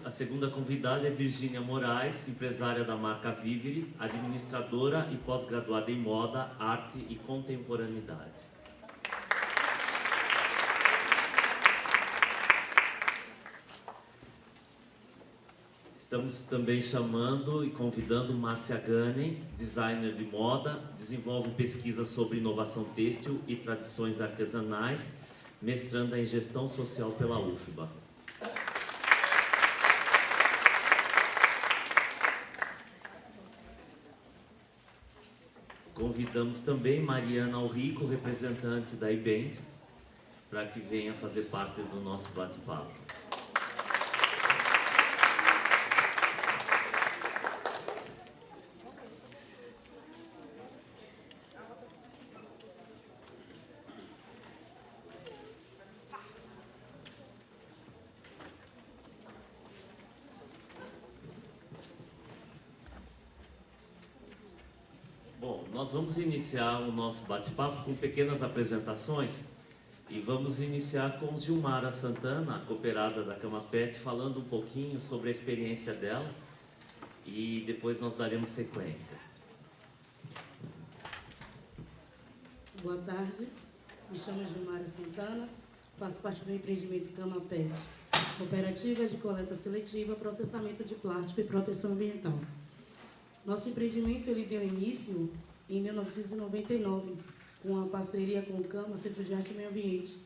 A segunda convidada é Virgínia Moraes, empresária da marca Vivere, administradora e pós-graduada em moda, arte e contemporaneidade. Estamos também chamando e convidando Márcia Ganem, designer de moda, desenvolve pesquisas sobre inovação têxtil e tradições artesanais, mestranda em gestão social pela UFBA. Convidamos também Mariana Alrico, representante da IBENS, para que venha fazer parte do nosso bate-papo. Bom, nós vamos iniciar o nosso bate-papo com pequenas apresentações e vamos iniciar com Gilmara Santana, a cooperada da Cama Pet, falando um pouquinho sobre a experiência dela e depois nós daremos sequência. Boa tarde, me chamo Gilmara Santana, faço parte do empreendimento Cama Pet, cooperativa de coleta seletiva, processamento de plástico e proteção ambiental. Nosso empreendimento ele deu início em 1999, com a parceria com o CAMA, Centro de Arte e Meio Ambiente,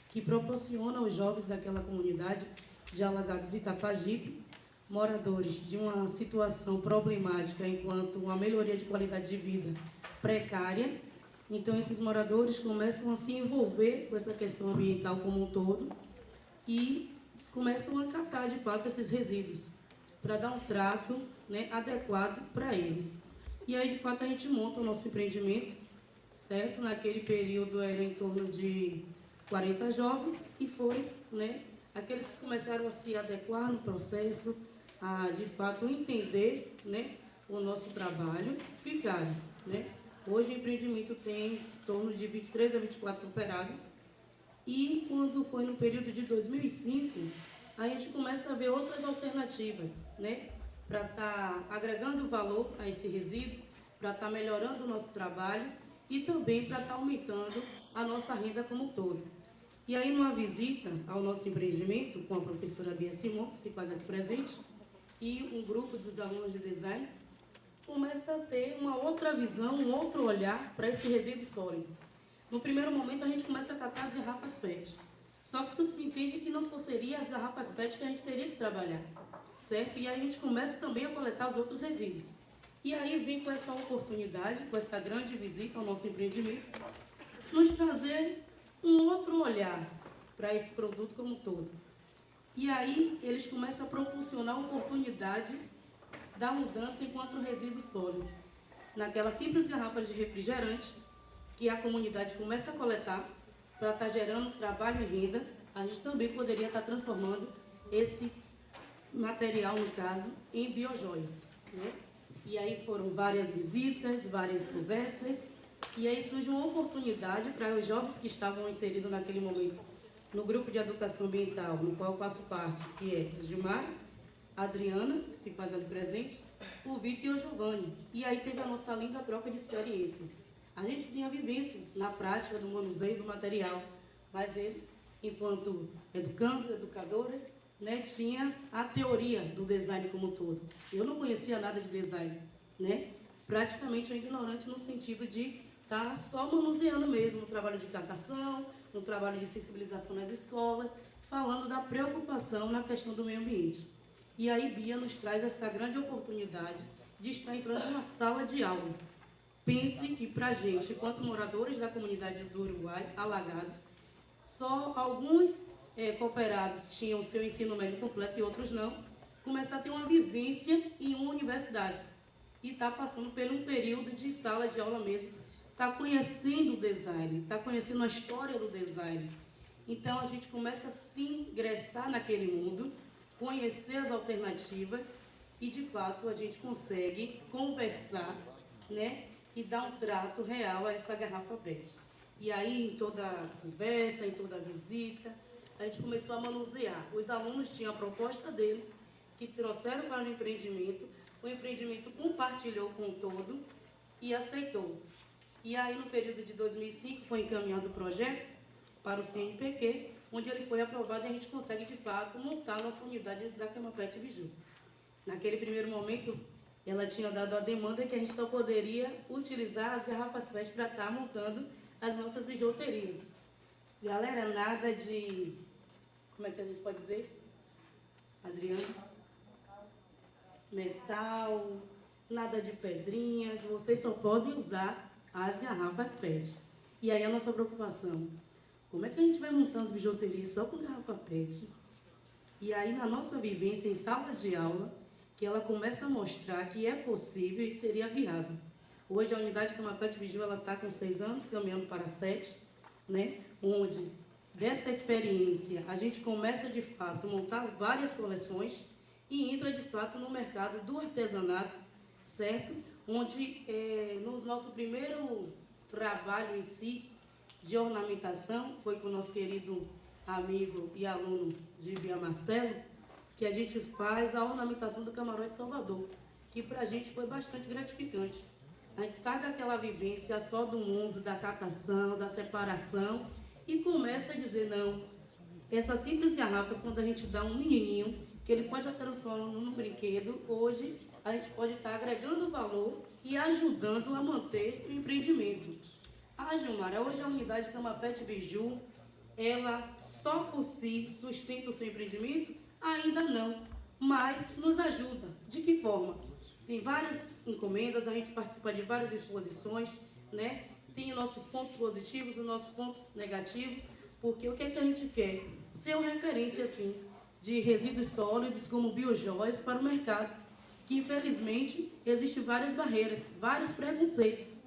que proporciona aos jovens daquela comunidade de Alagados e Itapajipe, moradores de uma situação problemática enquanto uma melhoria de qualidade de vida precária. Então, esses moradores começam a se envolver com essa questão ambiental como um todo e começam a catar, de fato, esses resíduos, para dar um trato, né, adequado para eles. E aí, de fato, a gente monta o nosso empreendimento, certo? Naquele período era em torno de 40 jovens e foi, né, aqueles que começaram a se adequar no processo, a, de fato, entender, né, o nosso trabalho, ficaram, né? Hoje o empreendimento tem em torno de 23 a 24 cooperados e quando foi no período de 2005, a gente começa a ver outras alternativas, né, para estar agregando valor a esse resíduo, para estar melhorando o nosso trabalho e também para estar aumentando a nossa renda como um todo. E aí, numa visita ao nosso empreendimento, com a professora Bia Simon, que se faz aqui presente, e um grupo dos alunos de design, começa a ter uma outra visão, um outro olhar para esse resíduo sólido. No primeiro momento, a gente começa a catar as garrafas PET. Só que isso se entende que não só seria as garrafas PET que a gente teria que trabalhar, certo? E aí a gente começa também a coletar os outros resíduos. E aí vem com essa oportunidade, com essa grande visita ao nosso empreendimento, nos trazer um outro olhar para esse produto como um todo. E aí eles começam a proporcionar a oportunidade da mudança enquanto resíduo sólido. Naquelas simples garrafas de refrigerante, que a comunidade começa a coletar, para estar gerando trabalho e renda, a gente também poderia estar transformando esse material, no caso, em biojoias, né? E aí foram várias visitas, várias conversas, e aí surge uma oportunidade para os jovens que estavam inseridos naquele momento no grupo de educação ambiental, no qual eu faço parte, que é Gilmar, a Adriana, que se faz ali presente, o Vitor e o Giovanni. E aí teve a nossa linda troca de experiência. A gente tinha vivência na prática do manuseio do material, mas eles, enquanto educando, educadoras, né, tinha a teoria do design como um todo. Eu não conhecia nada de design, né? Praticamente eu ignorante no sentido de estar só manuseando mesmo no trabalho de catação, no trabalho de sensibilização nas escolas, falando da preocupação na questão do meio ambiente. E aí Bia nos traz essa grande oportunidade de estar entrando numa sala de aula. Pense que para a gente, enquanto moradores da comunidade do Uruguai, Alagados, só alguns cooperados tinham seu ensino médio completo e outros não, começar a ter uma vivência em uma universidade e está passando por um período de sala de aula mesmo, está conhecendo o design, está conhecendo a história do design. Então a gente começa a se ingressar naquele mundo, conhecer as alternativas e de fato a gente consegue conversar, né, e dar um trato real a essa garrafa PET. E aí, em toda a conversa, em toda a visita, a gente começou a manusear. Os alunos tinham a proposta deles, que trouxeram para o empreendimento compartilhou com o todo e aceitou. E aí, no período de 2005, foi encaminhado o projeto para o CNPq, onde ele foi aprovado e a gente consegue, de fato, montar a nossa unidade da Cama Pet Biju. Naquele primeiro momento, ela tinha dado a demanda que a gente só poderia utilizar as garrafas PET para estar montando as nossas bijuterias. Galera, nada de... Como é que a gente pode dizer? Adriana? Metal, nada de pedrinhas, vocês só podem usar as garrafas PET. E aí a nossa preocupação, como é que a gente vai montar as bijuterias só com garrafa PET? E aí na nossa vivência em sala de aula, que ela começa a mostrar que é possível e seria viável. Hoje a unidade Cama Pet Biju está com 6 anos, caminhando para 7, né? Onde dessa experiência a gente começa de fato a montar várias coleções e entra de fato no mercado do artesanato, certo? Onde no nosso primeiro trabalho em si de ornamentação foi com o nosso querido amigo e aluno Gibia Marcelo, que a gente faz a ornamentação do Camarote Salvador, que para a gente foi bastante gratificante. A gente sai daquela vivência só do mundo, da catação, da separação, e começa a dizer, não, essas simples garrafas, quando a gente dá um menininho, que ele pode transformar num brinquedo, hoje a gente pode estar agregando valor e ajudando a manter o empreendimento. Gilmara, hoje a unidade Cama Pet Biju, ela só por si sustenta o seu empreendimento? Ainda não, mas nos ajuda. De que forma? Tem várias encomendas, a gente participa de várias exposições, né? Tem os nossos pontos positivos, os nossos pontos negativos, porque o que é que a gente quer? Ser uma referência, assim, de resíduos sólidos como biojóias para o mercado, que infelizmente existem várias barreiras, vários preconceitos.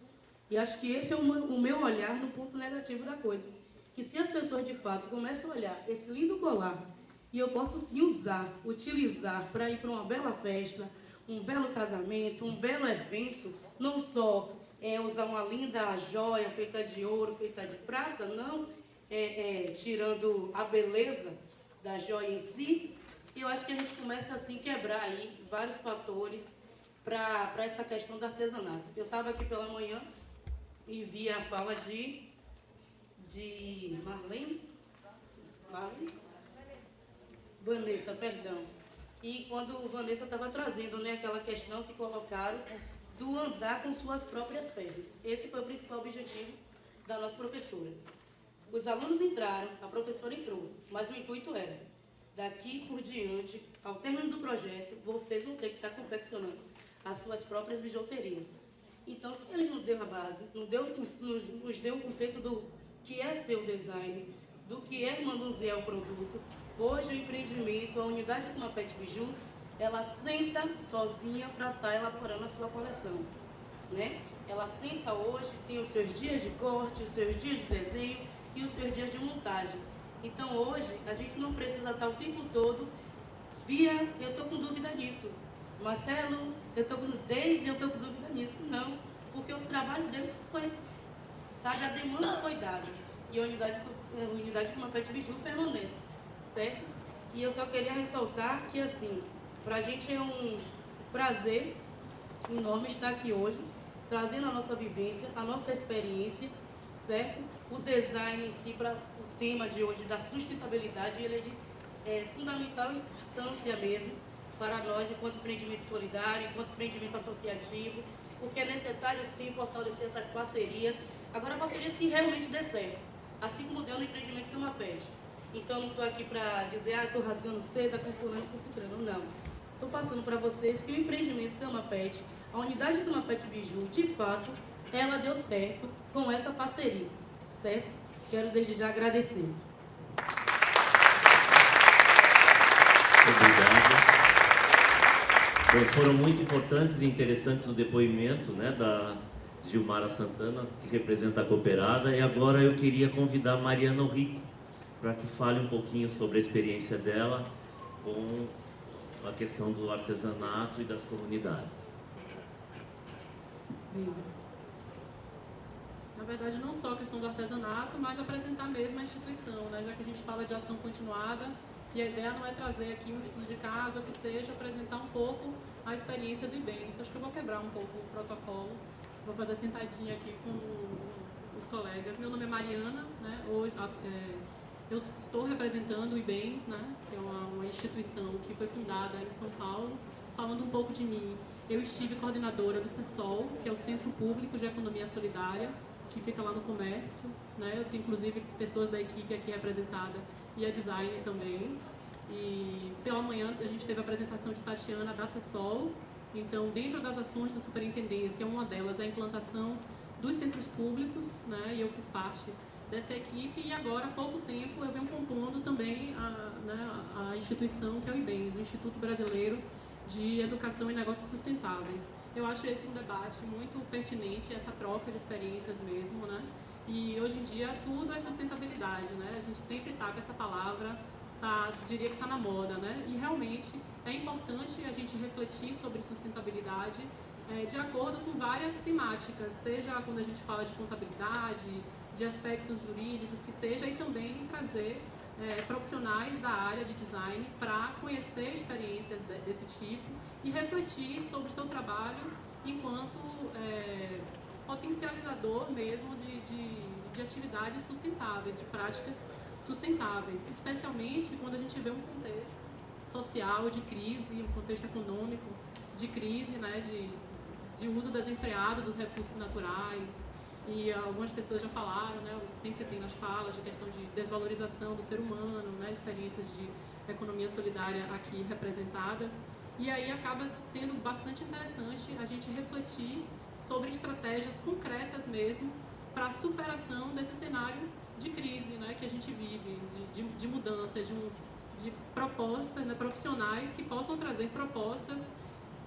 E acho que esse é o meu olhar no ponto negativo da coisa. Que se as pessoas de fato começam a olhar esse lindo colar, e eu posso sim utilizar para ir para uma bela festa, um belo casamento, um belo evento, não só usar uma linda joia feita de ouro, feita de prata, não tirando a beleza da joia em si, eu acho que a gente começa assim a quebrar aí vários fatores para essa questão do artesanato. Eu estava aqui pela manhã e vi a fala de Marlene? Vanessa, perdão. E quando Vanessa estava trazendo, né, aquela questão que colocaram do andar com suas próprias pernas. Esse foi o principal objetivo da nossa professora. Os alunos entraram, a professora entrou, mas o intuito era, daqui por diante, ao término do projeto, vocês vão ter que estar confeccionando as suas próprias bijuterias. Então, se eles não deu a base, nos deu o conceito do que é seu design, do que é manusear o produto, hoje o empreendimento, a unidade Cama Pet Biju, ela senta sozinha para estar elaborando a sua coleção, né? Ela senta hoje, tem os seus dias de corte, os seus dias de desenho e os seus dias de montagem. Então hoje a gente não precisa estar o tempo todo, Bia, eu estou com dúvida nisso, Marcelo, eu estou com Deise, eu estou com dúvida nisso. Não, porque o trabalho deles foi, sabe, a demanda foi dada e a unidade Cama Pet Biju permanece, certo? E eu só queria ressaltar que, assim, para a gente é um prazer enorme estar aqui hoje, trazendo a nossa vivência, a nossa experiência, certo? O design em si, para o tema de hoje da sustentabilidade, ele é de fundamental importância mesmo para nós, enquanto empreendimento solidário, enquanto empreendimento associativo, porque é necessário, sim, fortalecer essas parcerias. Agora, parcerias que realmente dê certo, assim como deu no empreendimento Cama Pet. Então, não estou aqui para dizer, estou rasgando seda com fulano, com ciclano, não. Estou passando para vocês que o empreendimento Cama Pet, a unidade Cama Pet Biju, de fato, ela deu certo com essa parceria, certo? Quero desde já agradecer. Obrigado. Bom, foram muito importantes e interessantes o depoimento, né, da Gilmara Santana, que representa a Cooperada, e agora eu queria convidar a Mariana Rico para que fale um pouquinho sobre a experiência dela com a questão do artesanato e das comunidades. Na verdade, não só a questão do artesanato, mas apresentar mesmo a instituição, né? Já que a gente fala de ação continuada, e a ideia não é trazer aqui um estudo de caso, ou que seja, apresentar um pouco a experiência do IBENS. Acho que eu vou quebrar um pouco o protocolo, vou fazer sentadinha aqui com os colegas. Meu nome é Mariana, né? Hoje, eu estou representando o IBENS, né? Que é uma instituição que foi fundada em São Paulo. Falando um pouco de mim, eu estive coordenadora do CESOL, que é o Centro Público de Economia Solidária, que fica lá no comércio, né? Eu tenho inclusive pessoas da equipe aqui representada e a design também. E pela manhã a gente teve a apresentação de Tatiana da CESOL. Então, dentro das ações da superintendência, uma delas é a implantação dos centros públicos, né? E eu fiz parte dessa equipe e agora, há pouco tempo, eu venho compondo também a instituição que é o IBENS, o Instituto Brasileiro de Educação e Negócios Sustentáveis. Eu acho esse um debate muito pertinente, essa troca de experiências mesmo, né? E hoje em dia tudo é sustentabilidade, né? A gente sempre está com essa palavra, diria que está na moda, né? E realmente é importante a gente refletir sobre sustentabilidade de acordo com várias temáticas, seja quando a gente fala de contabilidade, de aspectos jurídicos, que seja, e também trazer profissionais da área de design para conhecer experiências desse tipo e refletir sobre o seu trabalho enquanto potencializador mesmo de atividades sustentáveis, de práticas sustentáveis, especialmente quando a gente vê um contexto social de crise, um contexto econômico de crise, né, de uso desenfreado dos recursos naturais. E algumas pessoas já falaram, né, sempre tem nas falas de questão de desvalorização do ser humano, né, experiências de economia solidária aqui representadas. E aí acaba sendo bastante interessante a gente refletir sobre estratégias concretas mesmo para a superação desse cenário de crise, né, que a gente vive, de mudança, de propostas, né, profissionais que possam trazer propostas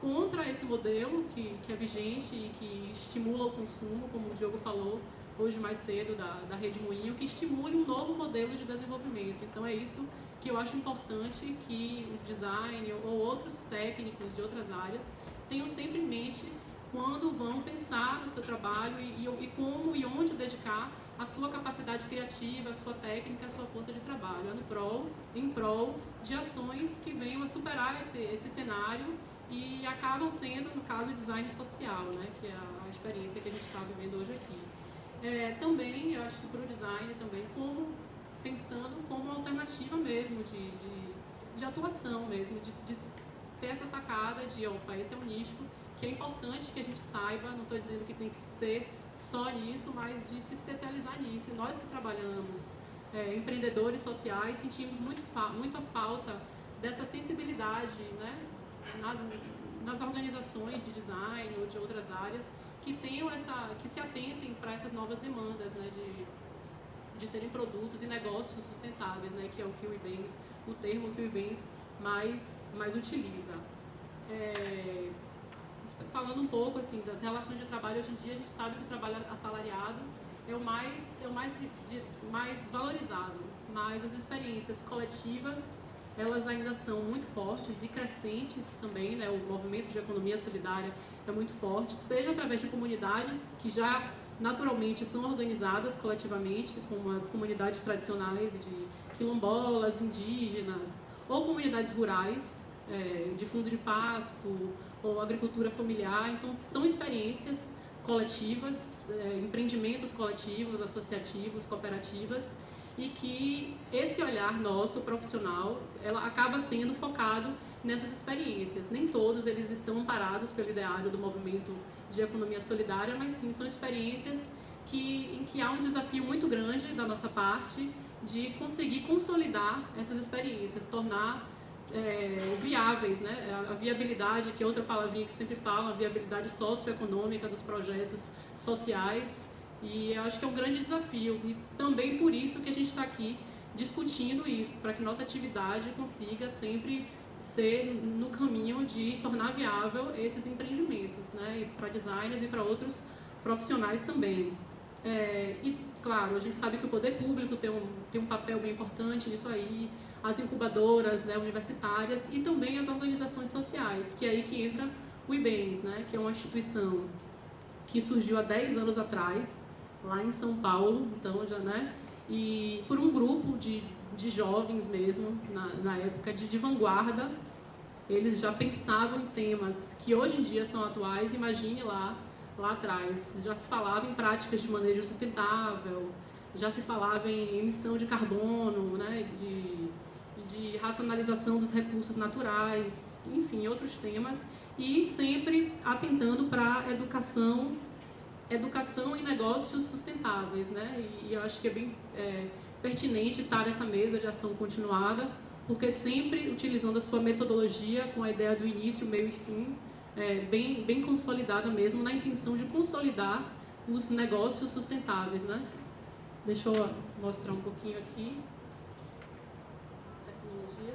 contra esse modelo que é vigente e que estimula o consumo, como o Diogo falou hoje mais cedo, da Rede Moinho, que estimule um novo modelo de desenvolvimento. Então é isso que eu acho importante que o design ou outros técnicos de outras áreas tenham sempre em mente quando vão pensar no seu trabalho e como e onde dedicar a sua capacidade criativa, a sua técnica, a sua força de trabalho. Em prol de ações que venham a superar esse cenário e acabam sendo, no caso, o design social, né, que é a experiência que a gente está vivendo hoje aqui. Também, eu acho que para o design, também, pensando como alternativa mesmo de atuação mesmo, de ter essa sacada de, opa, esse é um nicho que é importante que a gente saiba, não estou dizendo que tem que ser só nisso, mas de se especializar nisso. E nós que trabalhamos, empreendedores sociais, sentimos muita falta dessa sensibilidade, né, nas organizações de design ou de outras áreas que se atentem para essas novas demandas, né, de terem produtos e negócios sustentáveis, né, que é o termo que o IBENS mais utiliza. Falando um pouco assim das relações de trabalho, hoje em dia a gente sabe que o trabalho assalariado é o mais valorizado, mas as experiências coletivas elas ainda são muito fortes e crescentes também, né? O movimento de economia solidária é muito forte, seja através de comunidades que já naturalmente são organizadas coletivamente, como as comunidades tradicionais de quilombolas, indígenas, ou comunidades rurais, de fundo de pasto, ou agricultura familiar. Então, são experiências coletivas, empreendimentos coletivos, associativos, cooperativas, e que esse olhar nosso, profissional, ela acaba sendo focado nessas experiências. Nem todos eles estão amparados pelo ideário do movimento de economia solidária, mas sim são experiências em que há um desafio muito grande da nossa parte de conseguir consolidar essas experiências, tornar viáveis, né? A viabilidade, que é outra palavrinha que sempre falam, a viabilidade socioeconômica dos projetos sociais. E eu acho que é um grande desafio e também por isso que a gente está aqui discutindo isso, para que nossa atividade consiga sempre ser no caminho de tornar viável esses empreendimentos, né? Para designers e para outros profissionais também. E, claro, a gente sabe que o poder público tem um papel bem importante nisso aí, as incubadoras, né, universitárias e também as organizações sociais, que é aí que entra o IBENS, né, que é uma instituição que surgiu há 10 anos atrás, lá em São Paulo, então já, né? E por um grupo de jovens mesmo, na época de vanguarda. Eles já pensavam em temas que hoje em dia são atuais, imagine lá atrás. Já se falava em práticas de manejo sustentável, já se falava em emissão de carbono, né, de racionalização dos recursos naturais, enfim, outros temas, e sempre atentando para a educação em negócios sustentáveis, né? E eu acho que é bem pertinente estar nessa mesa de ação continuada, porque sempre utilizando a sua metodologia com a ideia do início, meio e fim, bem consolidada mesmo, na intenção de consolidar os negócios sustentáveis, né? Deixa eu mostrar um pouquinho aqui. Tecnologia.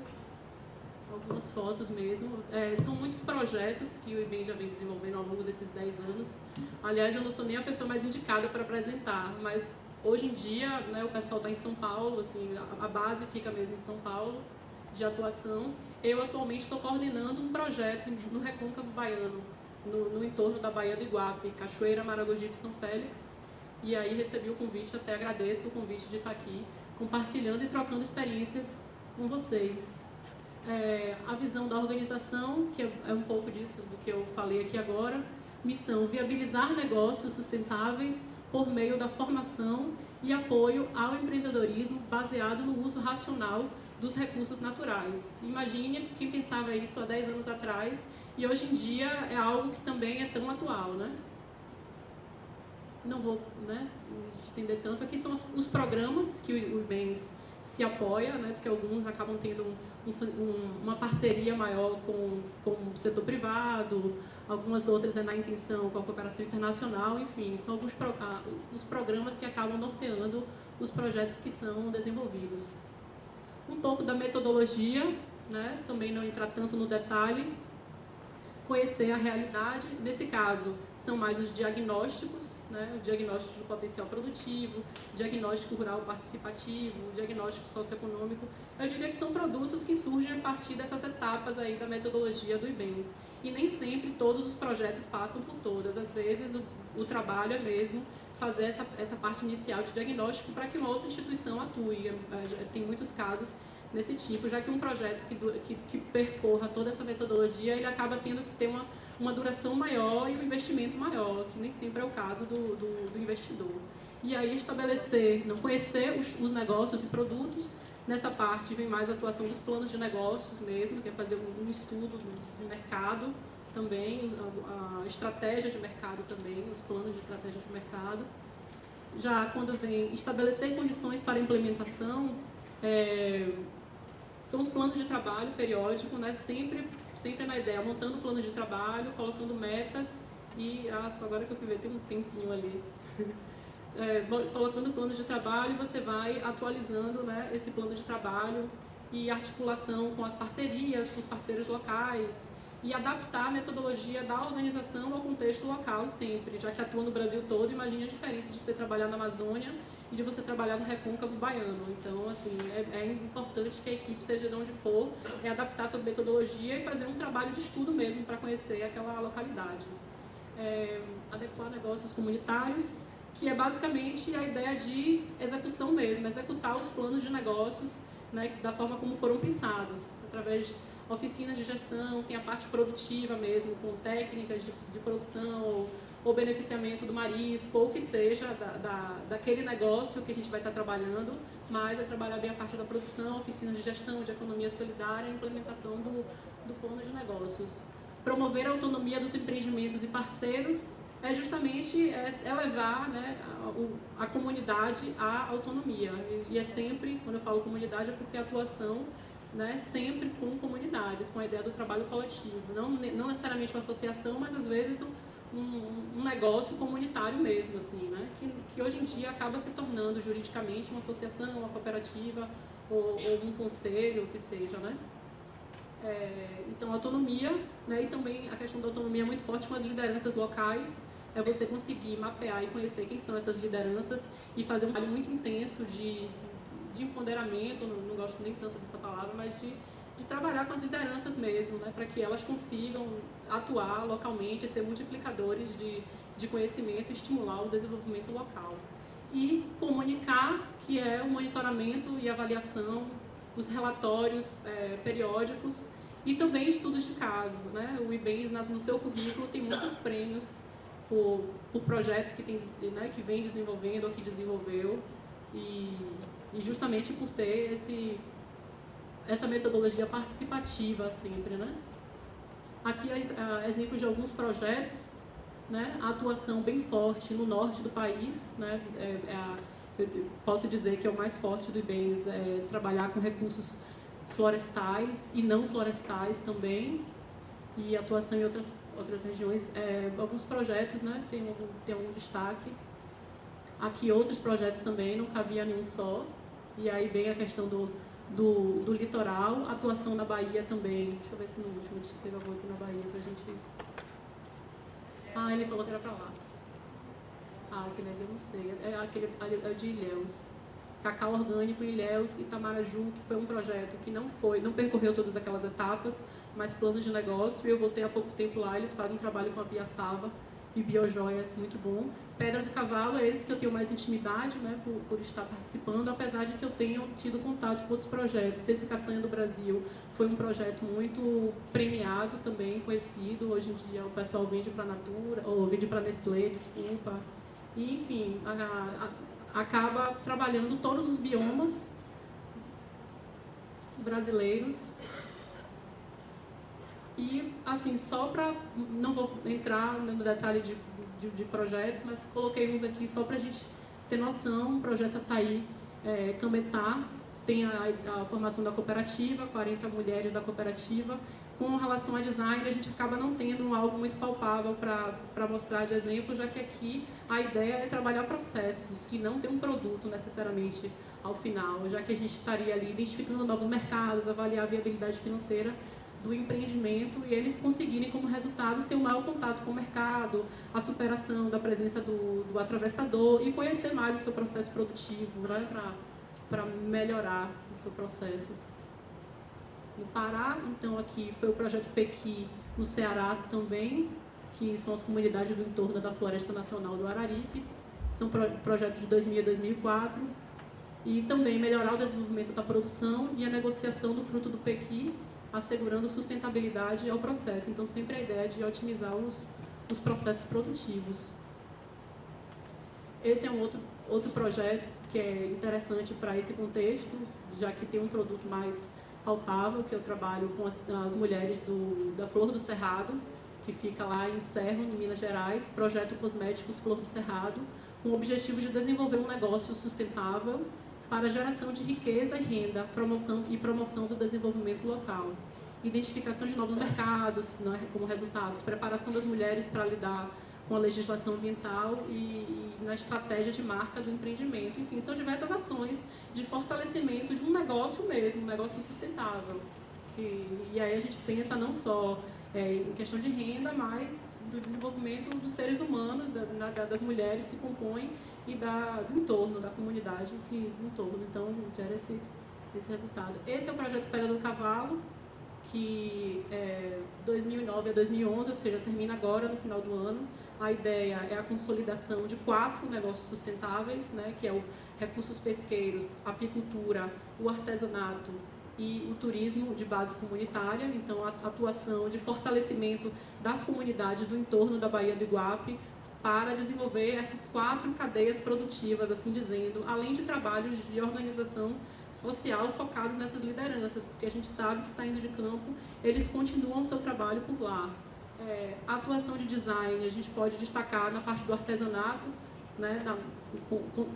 Algumas fotos mesmo. São muitos projetos que o IBEM já vem desenvolvendo ao longo desses 10 anos. Aliás, eu não sou nem a pessoa mais indicada para apresentar, mas hoje em dia, né, o pessoal está em São Paulo, assim, a base fica mesmo em São Paulo, de atuação. Eu atualmente estou coordenando um projeto no Recôncavo Baiano, no entorno da Baía do Iguape, Cachoeira, Maragogipe e São Félix. E aí recebi o convite, até agradeço o convite de estar aqui, compartilhando e trocando experiências com vocês. A visão da organização, que é um pouco disso do que eu falei aqui agora. Missão: viabilizar negócios sustentáveis por meio da formação e apoio ao empreendedorismo baseado no uso racional dos recursos naturais. Imagine quem pensava isso há 10 anos atrás, e hoje em dia é algo que também é tão atual, né? Não vou, né, me estender tanto. Aqui são os programas que o IBENS se apoia, né, porque alguns acabam tendo uma parceria maior com o setor privado, algumas outras na intenção com a cooperação internacional, enfim, são alguns os programas que acabam norteando os projetos que são desenvolvidos. Um pouco da metodologia, né, também não entrar tanto no detalhe, conhecer a realidade. Nesse caso, são mais os diagnósticos, né, o diagnóstico de potencial produtivo, diagnóstico rural participativo, diagnóstico socioeconômico. Eu diria que são produtos que surgem a partir dessas etapas aí da metodologia do IBENS. E nem sempre todos os projetos passam por todas. Às vezes, o trabalho é mesmo fazer essa parte inicial de diagnóstico para que uma outra instituição atue. Tem muitos casos nesse tipo, já que um projeto que percorra toda essa metodologia, ele acaba tendo que ter uma duração maior e um investimento maior, que nem sempre é o caso do investidor. E aí conhecer os negócios e produtos. Nessa parte vem mais a atuação dos planos de negócios mesmo, que é fazer um estudo do mercado também, a estratégia de mercado também, os planos de estratégia de mercado. Já quando vem estabelecer condições para a implementação, são os planos de trabalho periódico, né? Sempre na ideia, montando planos de trabalho, colocando metas e... só agora que eu fui ver, tem um tempinho ali. Colocando planos de trabalho, você vai atualizando, né, esse plano de trabalho e articulação com as parcerias, com os parceiros locais e adaptar a metodologia da organização ao contexto local sempre, já que atua no Brasil todo. Imagine a diferença de você trabalhar na Amazônia e de você trabalhar no Recôncavo Baiano. Então, assim, é importante que a equipe, seja de onde for, adaptar sua metodologia e fazer um trabalho de estudo mesmo para conhecer aquela localidade. Adequar negócios comunitários, que é basicamente a ideia de execução mesmo, executar os planos de negócios, né, da forma como foram pensados, através de oficinas de gestão, tem a parte produtiva mesmo, com técnicas de produção ou beneficiamento do marisco, ou o que seja daquele negócio que a gente vai estar trabalhando, mas é trabalhar bem a parte da produção, oficinas de gestão, de economia solidária, a implementação do plano de negócios. Promover a autonomia dos empreendimentos e parceiros é justamente elevar, né, a comunidade à autonomia. E é sempre, quando eu falo comunidade, é porque a atuação, né, sempre com comunidades, com a ideia do trabalho coletivo. Não necessariamente uma associação, mas às vezes um negócio comunitário mesmo, assim, né, que hoje em dia acaba se tornando juridicamente uma associação, uma cooperativa ou um conselho, o que seja, né. Então, autonomia, né, e também a questão da autonomia é muito forte com as lideranças locais. É você conseguir mapear e conhecer quem são essas lideranças e fazer um trabalho muito intenso de empoderamento, não gosto nem tanto dessa palavra, mas de trabalhar com as lideranças mesmo, né, para que elas consigam atuar localmente, ser multiplicadores de conhecimento e estimular o desenvolvimento local. e comunicar, que é o monitoramento e avaliação, os relatórios periódicos e também estudos de caso, né? O IBENS, no seu currículo, tem muitos prêmios por projetos que vem desenvolvendo ou que desenvolveu, e justamente por ter essa metodologia participativa sempre, né? Aqui é exemplo de alguns projetos, né? A atuação bem forte no norte do país, né? Eu posso dizer que é o mais forte do IBENS, trabalhar com recursos florestais e não florestais também, e atuação em outras regiões. Alguns projetos, né? Tem um destaque. Aqui outros projetos também, não cabia nenhum só. E aí bem a questão do litoral, atuação na Bahia também. Deixa eu ver se no último teve algum aqui na Bahia pra gente... ele falou que era pra lá. Aquele ali eu não sei. É de Ilhéus. Cacau orgânico em Ilhéus, Itamaraju, que foi um projeto que não percorreu todas aquelas etapas, mas planos de negócio. E eu voltei há pouco tempo lá, eles fazem um trabalho com a piaçava e biojoias muito bom. Pedra do Cavalo é esse que eu tenho mais intimidade, né, por estar participando, apesar de que eu tenho tido contato com outros projetos. Ceci Castanha do Brasil foi um projeto muito premiado também, conhecido. Hoje em dia o pessoal vende para a Natura, ou vende para a Nestlé, desculpa. E, enfim, acaba trabalhando todos os biomas brasileiros. E, assim, só para... Não vou entrar no detalhe de projetos, mas coloquei uns aqui só para a gente ter noção. Um projeto Açaí Cametá tem a formação da cooperativa, 40 mulheres da cooperativa. Com relação a design, a gente acaba não tendo algo muito palpável para mostrar de exemplo, já que aqui a ideia é trabalhar processos, e não ter um produto necessariamente ao final, já que a gente estaria ali identificando novos mercados, avaliar a viabilidade financeira do empreendimento e eles conseguirem como resultados ter um maior contato com o mercado, a superação da presença do atravessador e conhecer mais o seu processo produtivo, né, para melhorar o seu processo. No Pará, então aqui foi o projeto Pequi, no Ceará também, que são as comunidades do entorno da Floresta Nacional do Araripe, são projetos de 2000 a 2004, e também melhorar o desenvolvimento da produção e a negociação do fruto do Pequi, assegurando sustentabilidade ao processo. Então, sempre a ideia de otimizar os processos produtivos. Esse é um outro projeto que é interessante para esse contexto, já que tem um produto mais palpável, que eu trabalho com as mulheres da Flor do Cerrado, que fica lá em Serro, em Minas Gerais, projeto Cosméticos Flor do Cerrado, com o objetivo de desenvolver um negócio sustentável para geração de riqueza e renda, promoção do desenvolvimento local. Identificação de novos mercados, né, como resultados, preparação das mulheres para lidar com a legislação ambiental e na estratégia de marca do empreendimento. Enfim, são diversas ações de fortalecimento de um negócio mesmo, um negócio sustentável. E aí a gente pensa não só em questão de renda, mas do desenvolvimento dos seres humanos, das mulheres que compõem e do entorno, da comunidade do entorno. Então, gera esse resultado. Esse é o projeto Pedra do Cavalo, que é 2009 a 2011, ou seja, termina agora, no final do ano. A ideia é a consolidação de 4 negócios sustentáveis, né, que é o recursos pesqueiros, apicultura, o artesanato e o turismo de base comunitária. Então, a atuação de fortalecimento das comunidades do entorno da Baía do Iguape para desenvolver essas 4 cadeias produtivas, assim dizendo, além de trabalhos de organização social focados nessas lideranças, porque a gente sabe que, saindo de campo, eles continuam o seu trabalho por lá. A atuação de design, a gente pode destacar na parte do artesanato, né,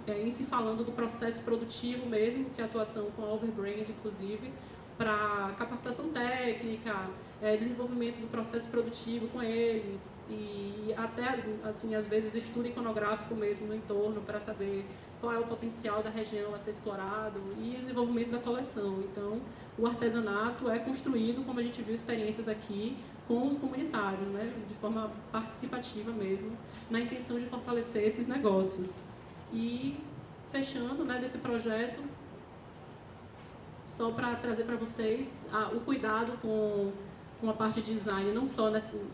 em se falando do processo produtivo mesmo, que é a atuação com a Overbrand, inclusive, para capacitação técnica, desenvolvimento do processo produtivo com eles, e até, assim, às vezes, estudo iconográfico mesmo no entorno, para saber qual é o potencial da região a ser explorado, e desenvolvimento da coleção. Então, o artesanato é construído, como a gente viu experiências aqui, com os comunitários, né, de forma participativa mesmo, na intenção de fortalecer esses negócios. E, fechando, né, desse projeto, só para trazer para vocês o cuidado com a parte de design, não só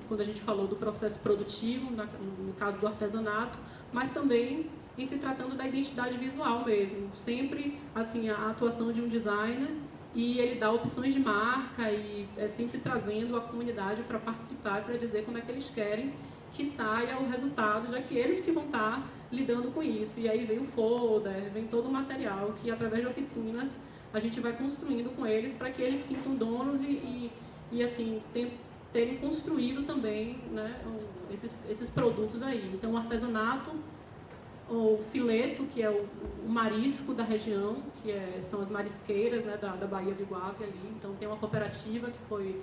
quando a gente falou do processo produtivo, no caso do artesanato, mas também em se tratando da identidade visual mesmo. Sempre assim, a atuação de um designer, e ele dá opções de marca e é sempre trazendo a comunidade para participar, para dizer como é que eles querem que saia o resultado, já que eles que vão estar lidando com isso. E aí vem o folder, vem todo o material que, através de oficinas, a gente vai construindo com eles para que eles sintam donos e assim, terem construído também, né, esses produtos aí. Então, o artesanato, o fileto, que é o marisco da região, são as marisqueiras, né, da Baía do Iguape ali. Então, tem uma cooperativa que foi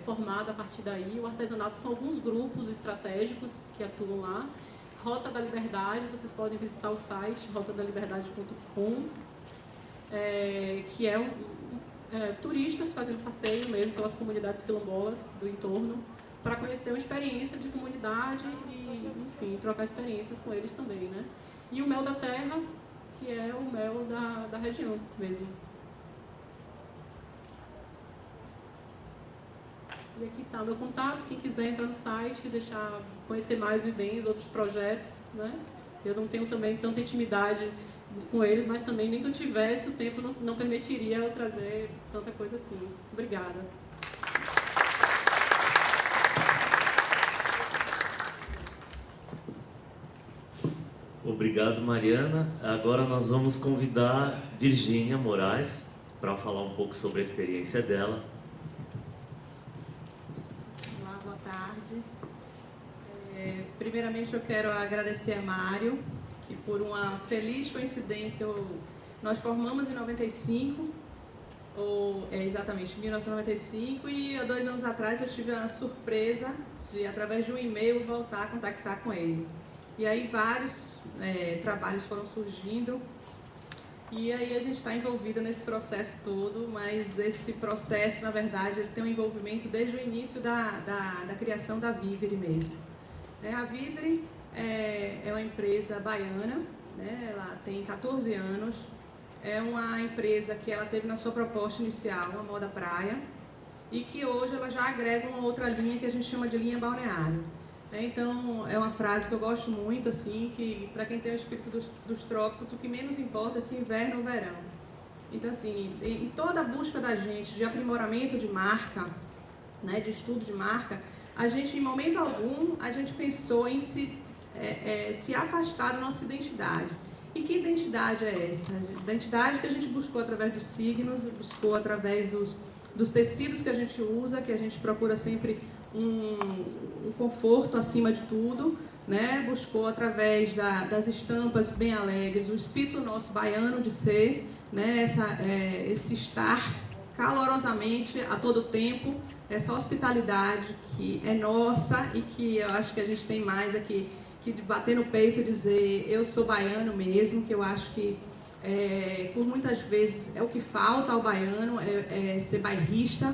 formada a partir daí. O artesanato são alguns grupos estratégicos que atuam lá. Rota da Liberdade, vocês podem visitar o site rotadaliberdade.com, que é turistas fazendo passeio mesmo pelas comunidades quilombolas do entorno, para conhecer uma experiência de comunidade e, enfim, trocar experiências com eles também, né? E o Mel da Terra, que é o mel da região mesmo. E aqui está o meu contato, quem quiser entrar no site, deixar conhecer mais o IBENS, outros projetos, né? Eu não tenho também tanta intimidade com eles, mas também nem que eu tivesse, o tempo não permitiria eu trazer tanta coisa assim. Obrigada. Obrigado, Mariana. Agora nós vamos convidar Virgínia Moraes para falar um pouco sobre a experiência dela. Olá, boa tarde. Primeiramente, eu quero agradecer a Mário, que por uma feliz coincidência, nós formamos em 95, exatamente, 1995, e há 2 anos atrás eu tive a surpresa de, através de um e-mail, voltar a contactar com ele. E aí vários trabalhos foram surgindo, e aí a gente está envolvida nesse processo todo, mas esse processo, na verdade, ele tem um envolvimento desde o início da criação da Vivere mesmo. A Vivere é uma empresa baiana, né? Ela tem 14 anos, é uma empresa que ela teve na sua proposta inicial uma moda praia, e que hoje ela já agrega uma outra linha que a gente chama de linha balneário. Então, é uma frase que eu gosto muito, assim, que para quem tem o espírito dos trópicos, o que menos importa é se inverno ou verão. Então, assim, em toda a busca da gente de aprimoramento de marca, né, de estudo de marca, a gente, em momento algum, a gente pensou em se afastar da nossa identidade. E que identidade é essa? A identidade que a gente buscou através dos signos, buscou através dos tecidos que a gente usa, que a gente procura sempre um conforto acima de tudo, né? Buscou através das estampas bem alegres, o espírito nosso baiano de ser, né? Esse estar calorosamente a todo tempo, essa hospitalidade que é nossa e que eu acho que a gente tem mais aqui, que de bater no peito e dizer eu sou baiano mesmo, que eu acho que por muitas vezes é o que falta ao baiano, ser bairrista,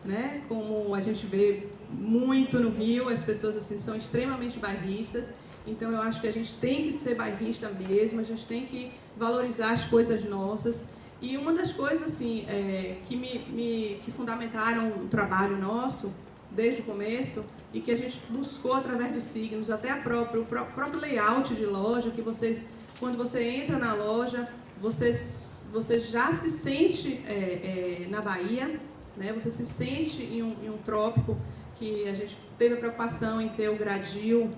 né? Como a gente vê muito no Rio, as pessoas assim são extremamente bairristas, então eu acho que a gente tem que ser bairrista mesmo, a gente tem que valorizar as coisas nossas. E uma das coisas assim, que fundamentaram o trabalho nosso desde o começo e que a gente buscou através dos signos, até o próprio layout de loja, que quando você entra na loja, você já se sente na Bahia, né? Você se sente em um trópico, que a gente teve a preocupação em ter o gradil,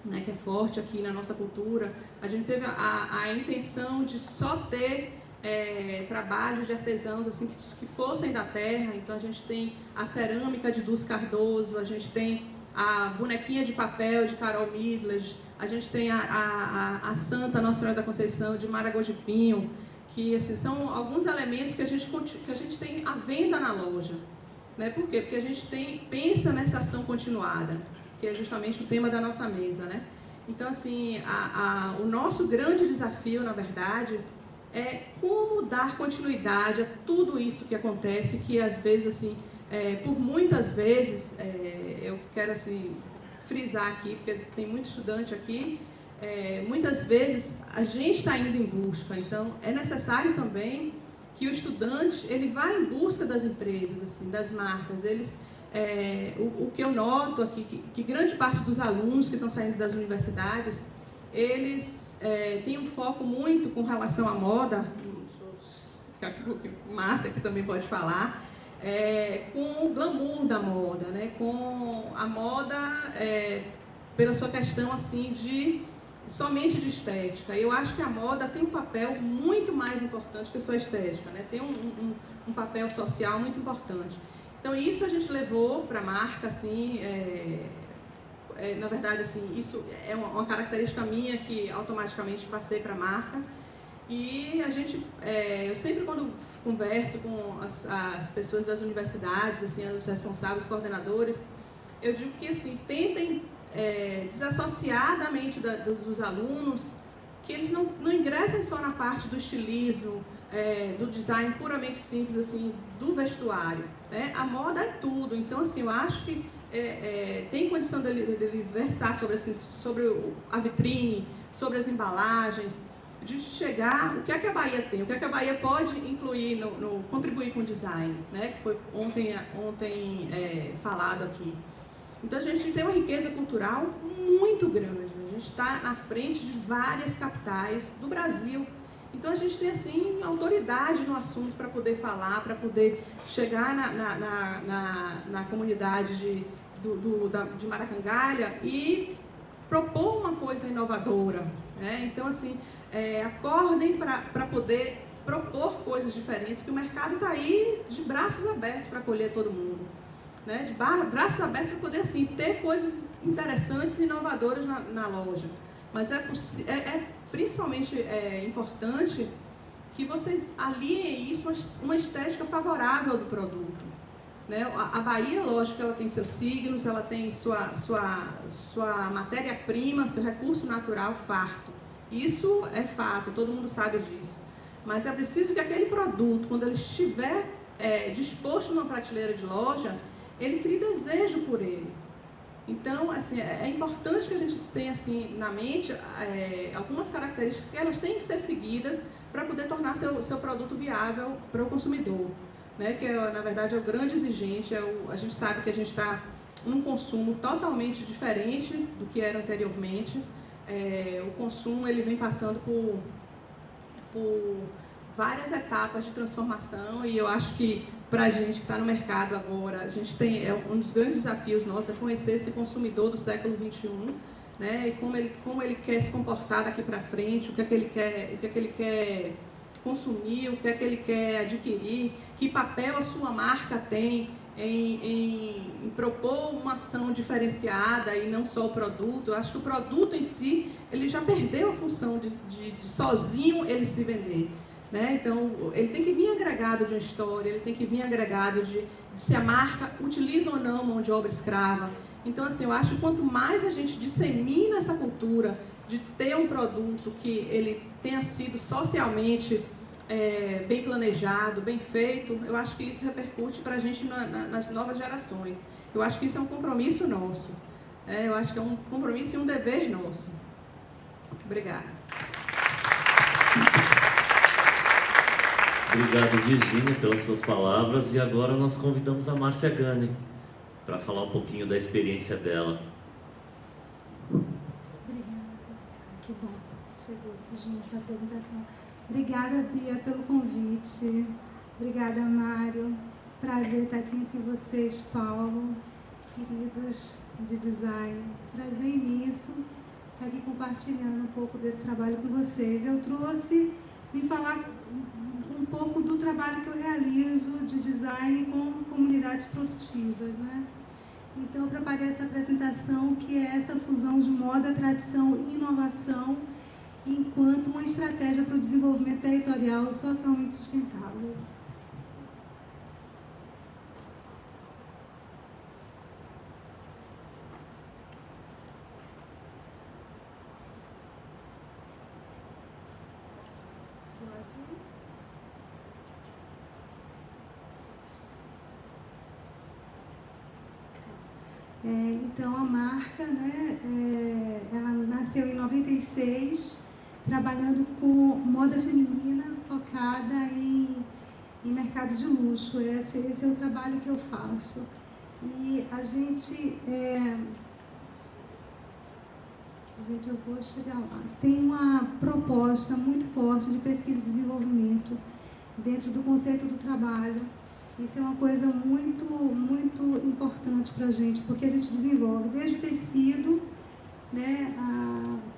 né, que é forte aqui na nossa cultura. A gente teve a intenção de só ter trabalhos de artesãos assim, que fossem da terra. Então a gente tem a cerâmica de Dulce Cardoso, a gente tem a bonequinha de papel de Carol Midlas, a gente tem a Santa Nossa Senhora da Conceição de Maragogi Pinho, que assim, são alguns elementos que a gente tem à venda na loja. Né? Por quê? Porque a gente pensa nessa ação continuada, que é justamente o tema da nossa mesa. Né? Então, assim, o nosso grande desafio, na verdade, é como dar continuidade a tudo isso que acontece, que às vezes, assim, por muitas vezes, eu quero assim, frisar aqui, porque tem muito estudante aqui, muitas vezes a gente está indo em busca, então é necessário também que o estudante ele vá em busca das empresas, assim, das marcas. O que eu noto aqui, que grande parte dos alunos que estão saindo das universidades, eles têm um foco muito com relação à moda, o Márcia aqui também pode falar, com o glamour da moda, né? Com a moda pela sua questão assim somente de estética. Eu acho que a moda tem um papel muito mais importante que a sua estética, né? Tem um papel social muito importante. Então isso a gente levou para a marca, assim, na verdade, assim, isso é uma característica minha que automaticamente passei para a marca. E a gente, eu sempre quando converso com as pessoas das universidades, assim, os responsáveis, coordenadores, eu digo que assim, tentem desassociar da mente dos alunos, que eles não ingressem só na parte do estilismo, do design puramente simples, assim, do vestuário, né? A moda é tudo, então assim, eu acho que tem condição dele versar sobre a vitrine, sobre as embalagens, de chegar, o que é que a Bahia tem, o que é que a Bahia pode incluir, contribuir com o design, né? Que foi ontem falado aqui. Então a gente tem uma riqueza cultural muito grande, a gente está na frente de várias capitais do Brasil. Então a gente tem assim autoridade no assunto para poder falar, para poder chegar na comunidade de Maracangalha e propor uma coisa inovadora, né? Então assim, acordem para poder propor coisas diferentes, que o mercado está aí de braços abertos para acolher todo mundo, né? De braços abertos para poder assim, ter coisas interessantes e inovadoras na loja. Mas principalmente importante que vocês aliem isso uma estética favorável do produto, né? A Bahia, lógico, ela tem seus signos, ela tem sua matéria-prima, seu recurso natural farto. Isso é fato, todo mundo sabe disso. Mas é preciso que aquele produto, quando ele estiver disposto numa prateleira de loja, ele crie desejo por ele. Então, assim, é importante que a gente tenha assim, na mente algumas características que elas têm que ser seguidas para poder tornar seu produto viável para o consumidor, né? Que, na verdade, é o grande exigente. A gente sabe que a gente está num consumo totalmente diferente do que era anteriormente. O consumo ele vem passando por várias etapas de transformação e eu acho que para a gente que está no mercado agora, a gente tem um dos grandes desafios nossos é conhecer esse consumidor do século XXI, né? E como ele quer se comportar daqui para frente, o que é que ele quer consumir, o que é que ele quer adquirir, que papel a sua marca tem em propor uma ação diferenciada e não só o produto. Eu acho que o produto em si, ele já perdeu a função de sozinho ele se vender, né? Então, ele tem que vir agregado de uma história, ele tem que vir agregado de se a marca utiliza ou não mão de obra escrava. Então, assim, eu acho que quanto mais a gente dissemina essa cultura de ter um produto que ele tenha sido socialmente bem planejado, bem feito, eu acho que isso repercute para a gente nas novas gerações. Eu acho que isso é um compromisso nosso. Eu acho que é um compromisso e um dever nosso. Obrigada. Obrigado, Virginia, pelas suas palavras. E agora nós convidamos a Márcia Gani para falar um pouquinho da experiência dela. Obrigada. Que bom que chegou junto à apresentação. Obrigada, Bia, pelo convite. Obrigada, Mário. Prazer estar aqui entre vocês, Paulo, queridos de design. Prazer imenso estar aqui compartilhando um pouco desse trabalho com vocês. Eu vim falar um pouco do trabalho que eu realizo de design com comunidades produtivas, né? Então, eu preparei essa apresentação, que é essa fusão de moda, tradição e inovação, enquanto uma estratégia para o desenvolvimento territorial socialmente sustentável. Então, a marca, né, ela nasceu em 96, trabalhando com moda feminina focada em mercado de luxo. Esse é o trabalho que eu faço. E a gente Gente, eu vou chegar lá. Tem uma proposta muito forte de pesquisa e desenvolvimento dentro do conceito do trabalho. Isso é uma coisa muito, muito importante para a gente, porque a gente desenvolve desde o tecido, né,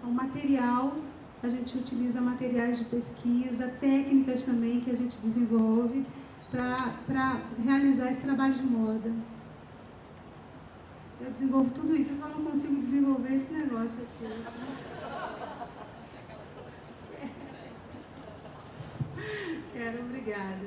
ao material, a gente utiliza materiais de pesquisa, técnicas também que a gente desenvolve para realizar esse trabalho de moda. Eu desenvolvo tudo isso, eu só não consigo desenvolver esse negócio aqui. Quero, obrigada.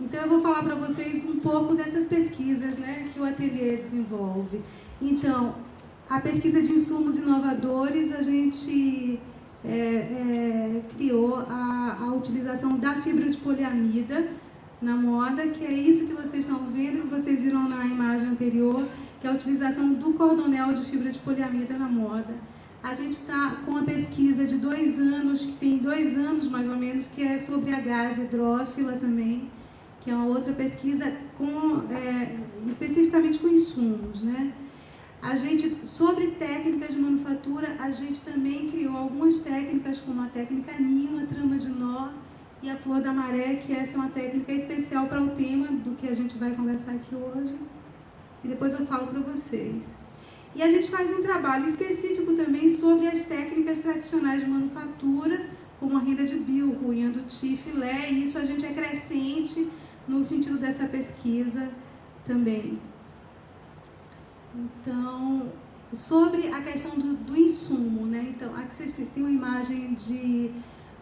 Então eu vou falar para vocês um pouco dessas pesquisas, né, que o ateliê desenvolve. Então, a pesquisa de insumos inovadores, a gente criou a utilização da fibra de poliamida na moda, que é isso que vocês estão vendo, que vocês viram na imagem anterior, que é a utilização do cordonel de fibra de poliamida na moda. A gente está com uma pesquisa de 2 anos, que tem 2 anos mais ou menos, que é sobre a gaze hidrófila também, que é uma outra pesquisa especificamente com insumos, né? A gente, sobre técnicas de manufatura, a gente também criou algumas técnicas, como a técnica ninho, a trama de nó e a flor da maré, que essa é uma técnica especial para o tema do que a gente vai conversar aqui hoje. E depois eu falo para vocês. E a gente faz um trabalho específico também sobre as técnicas tradicionais de manufatura, como a renda de bilro, yanduti, filé, e isso a gente é crescente no sentido dessa pesquisa também. Então, sobre a questão do insumo, né? Então, aqui vocês têm uma imagem de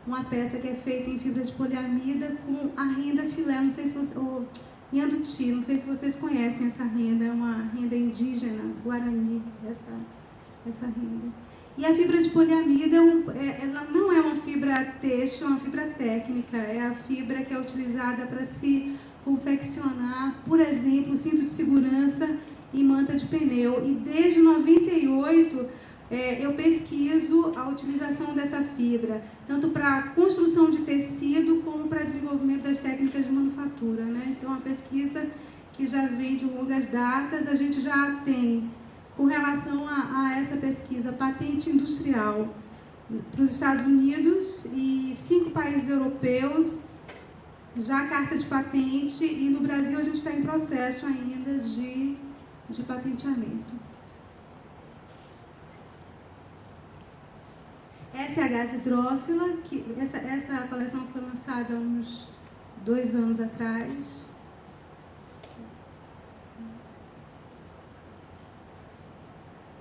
uma peça que é feita em fibra de poliamida com a renda filé, não sei se você, ou yanduti, não sei se vocês conhecem essa renda, é uma renda indígena, guarani, essa renda. E a fibra de poliamida, ela não é uma fibra têxtil, é uma fibra técnica, é a fibra que é utilizada para se confeccionar, por exemplo, cinto de segurança e manta de pneu. E desde 98 eu pesquiso a utilização dessa fibra, tanto para construção de tecido como para desenvolvimento das técnicas de manufatura, né? Então, a pesquisa que já vem de longas datas, a gente já tem, com relação a essa pesquisa, patente industrial para os Estados Unidos e 5 países europeus, já carta de patente, e no Brasil a gente está em processo ainda de patenteamento. Essa é a gaze hidrófila, que essa coleção foi lançada há uns 2 anos atrás.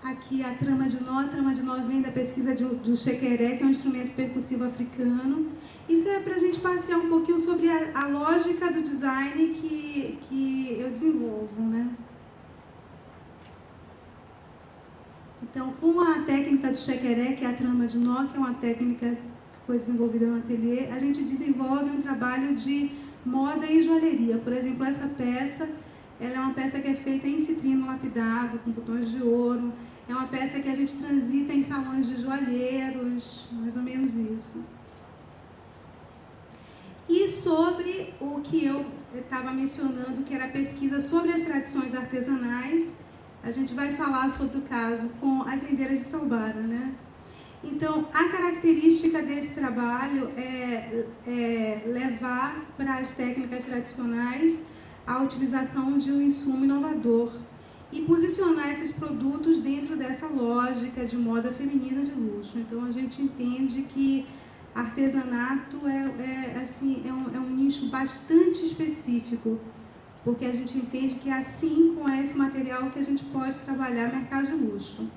Aqui a trama de nó vem da pesquisa do chequeré, que é um instrumento percussivo africano. Isso é para a gente passear um pouquinho sobre a lógica do design que eu desenvolvo, né? Então, com a técnica do chequeré, que é a trama de nó, que é uma técnica que foi desenvolvida no ateliê, a gente desenvolve um trabalho de moda e joalheria. Por exemplo, essa peça, ela é uma peça que é feita em citrino lapidado, com botões de ouro. É uma peça que a gente transita em salões de joalheiros, mais ou menos isso. E sobre o que eu estava mencionando, que era a pesquisa sobre as tradições artesanais, a gente vai falar sobre o caso com as rendeiras de Salbara, né? Então, a característica desse trabalho é levar para as técnicas tradicionais a utilização de um insumo inovador e posicionar esses produtos dentro dessa lógica de moda feminina de luxo. Então, a gente entende que artesanato é um nicho bastante específico, porque a gente entende que é assim, com esse material, que a gente pode trabalhar mercado de luxo.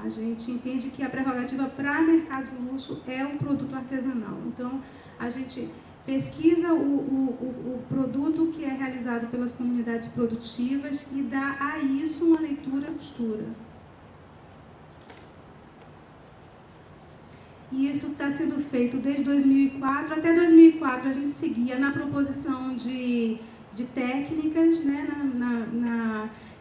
A gente entende que a prerrogativa para mercado de luxo é o produto artesanal. Então, a gente pesquisa o produto que é realizado pelas comunidades produtivas e dá a isso uma leitura costura. E isso está sendo feito desde 2004. Até 2004 a gente seguia na proposição de técnicas, né,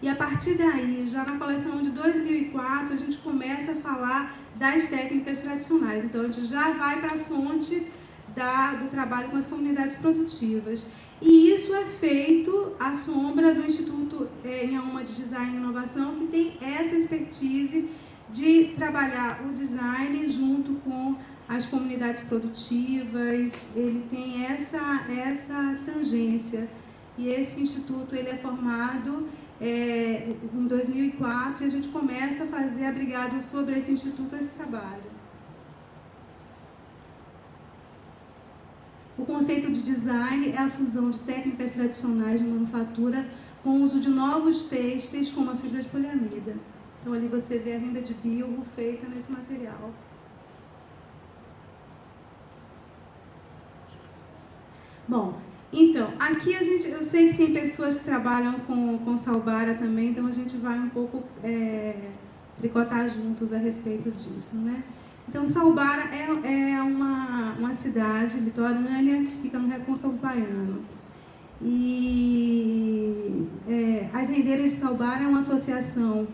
e a partir daí, já na coleção de 2004, a gente começa a falar das técnicas tradicionais. Então, a gente já vai para a fonte do trabalho com as comunidades produtivas. E isso é feito à sombra do Instituto Inhaúma de Design e Inovação, que tem essa expertise de trabalhar o design junto com as comunidades produtivas. Ele tem essa tangência. E esse instituto ele é formado em 2004 e a gente começa a fazer, abrigado sobre esse instituto, esse trabalho. O conceito de design é a fusão de técnicas tradicionais de manufatura com o uso de novos têxteis, como a fibra de poliamida. Então, ali você vê a renda de bilbo feita nesse material. Bom, então, aqui eu sei que tem pessoas que trabalham com Salbara também, então a gente vai um pouco tricotar juntos a respeito disso, né? Então, Salbara é uma cidade litorânea que fica no recôncavo baiano. E as Rendeiras de Salbara é uma associação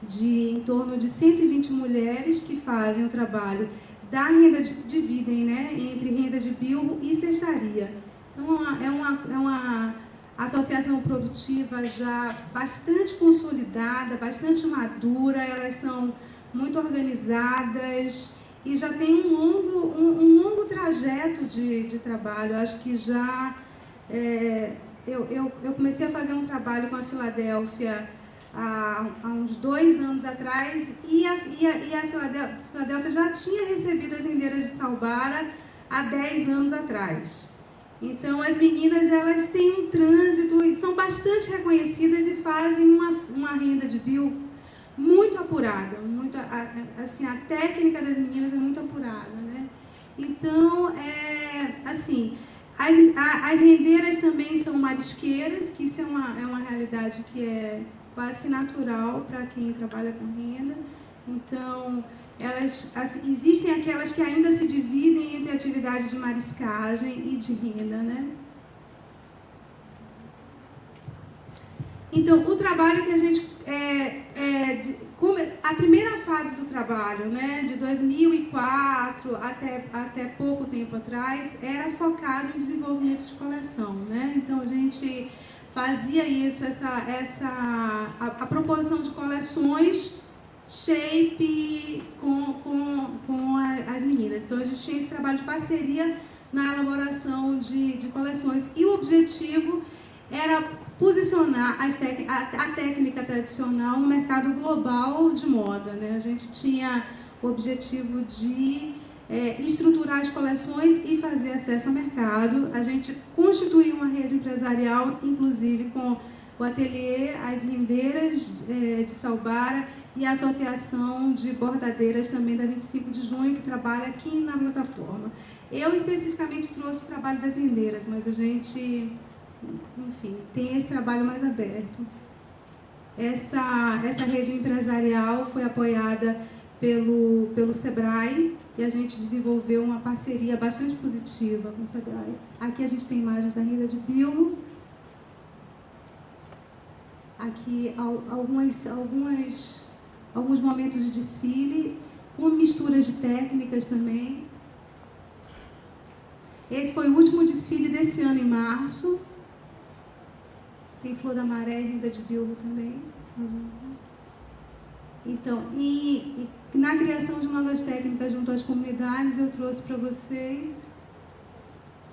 de em torno de 120 mulheres que fazem o trabalho da renda dividem, né, entre renda de bilbo e cestaria. Então, é uma associação produtiva já bastante consolidada, bastante madura, elas são muito organizadas e já tem um longo trajeto de trabalho. Acho que já... eu comecei a fazer um trabalho com a Filadélfia há uns 2 anos atrás e a Filadélfia já tinha recebido as rendeiras de Salbara há 10 anos atrás. Então, as meninas, elas têm um trânsito e são bastante reconhecidas e fazem uma renda de bilbo muito apurada, muito, assim, a técnica das meninas é muito apurada, né? Então, assim, as rendeiras também são marisqueiras, que isso é uma realidade que é quase que natural para quem trabalha com renda. Então, existem aquelas que ainda se dividem entre atividade de mariscagem e de renda, né? Então, o trabalho que a gente... a primeira fase do trabalho, né, de 2004 até pouco tempo atrás, era focado em desenvolvimento de coleção, né? Então, a gente fazia isso, a proposição de coleções shape com as meninas. Então, a gente tinha esse trabalho de parceria na elaboração de coleções. E o objetivo era posicionar a técnica tradicional no mercado global de moda, né? A gente tinha o objetivo de estruturar as coleções e fazer acesso ao mercado. A gente constituiu uma rede empresarial, inclusive com o ateliê As Rendeiras de Salbara e a Associação de Bordadeiras também da 25 de junho, que trabalha aqui na plataforma. Eu especificamente trouxe o trabalho das rendeiras, mas a gente, enfim, tem esse trabalho mais aberto. Essa rede empresarial foi apoiada pelo SEBRAE e a gente desenvolveu uma parceria bastante positiva com o SEBRAE. Aqui a gente tem imagens da renda de bilbo. Aqui alguns momentos de desfile, com misturas de técnicas também. Esse foi o último desfile desse ano, em março. Tem Flor da Maré e renda de bilbo também. Então, e na criação de novas técnicas junto às comunidades, eu trouxe para vocês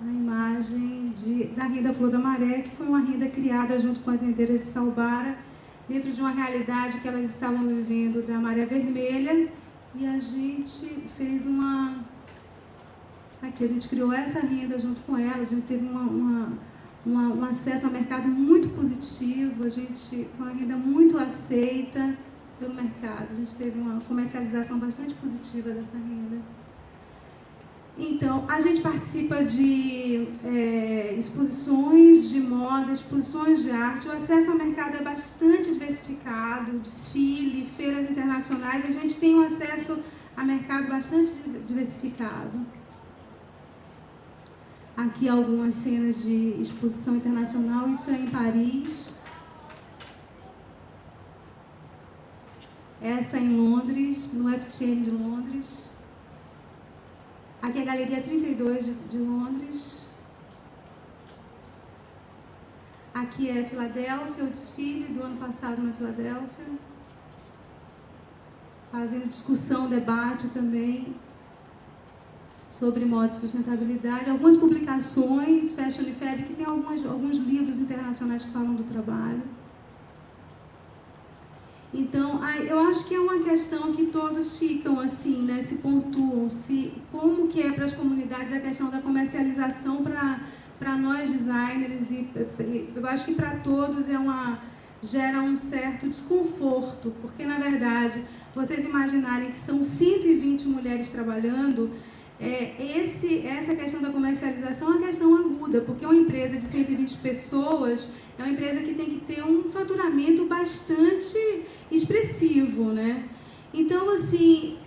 a imagem da renda Flor da Maré, que foi uma renda criada junto com as rendeiras de Salbara, dentro de uma realidade que elas estavam vivendo da maré vermelha, e a gente fez aqui a gente criou essa renda junto com elas. A gente teve um acesso ao mercado muito positivo, foi uma renda muito aceita pelo mercado, a gente teve uma comercialização bastante positiva dessa renda. Então, a gente participa de exposições de moda, exposições de arte. O acesso ao mercado é bastante diversificado, desfile, feiras internacionais. A gente tem um acesso a mercado bastante diversificado. Aqui algumas cenas de exposição internacional. Isso é em Paris. Essa é em Londres, no FTM de Londres. Aqui é a Galeria 32 de Londres. Aqui é Filadélfia, o desfile do ano passado na Filadélfia. Fazendo discussão, debate também sobre modo de sustentabilidade. Algumas publicações, Fashion e Fabric, tem alguns livros internacionais que falam do trabalho. Então, eu acho que é uma questão que todos ficam assim, né, se pontuam, como que é para as comunidades a questão da comercialização para nós designers, e eu acho que para todos gera um certo desconforto, porque, na verdade, vocês imaginarem que são 120 mulheres trabalhando, essa questão da comercialização é uma questão aguda, porque uma empresa de 120 pessoas é uma empresa que tem que ter um faturamento bastante expressivo, né? Então, assim,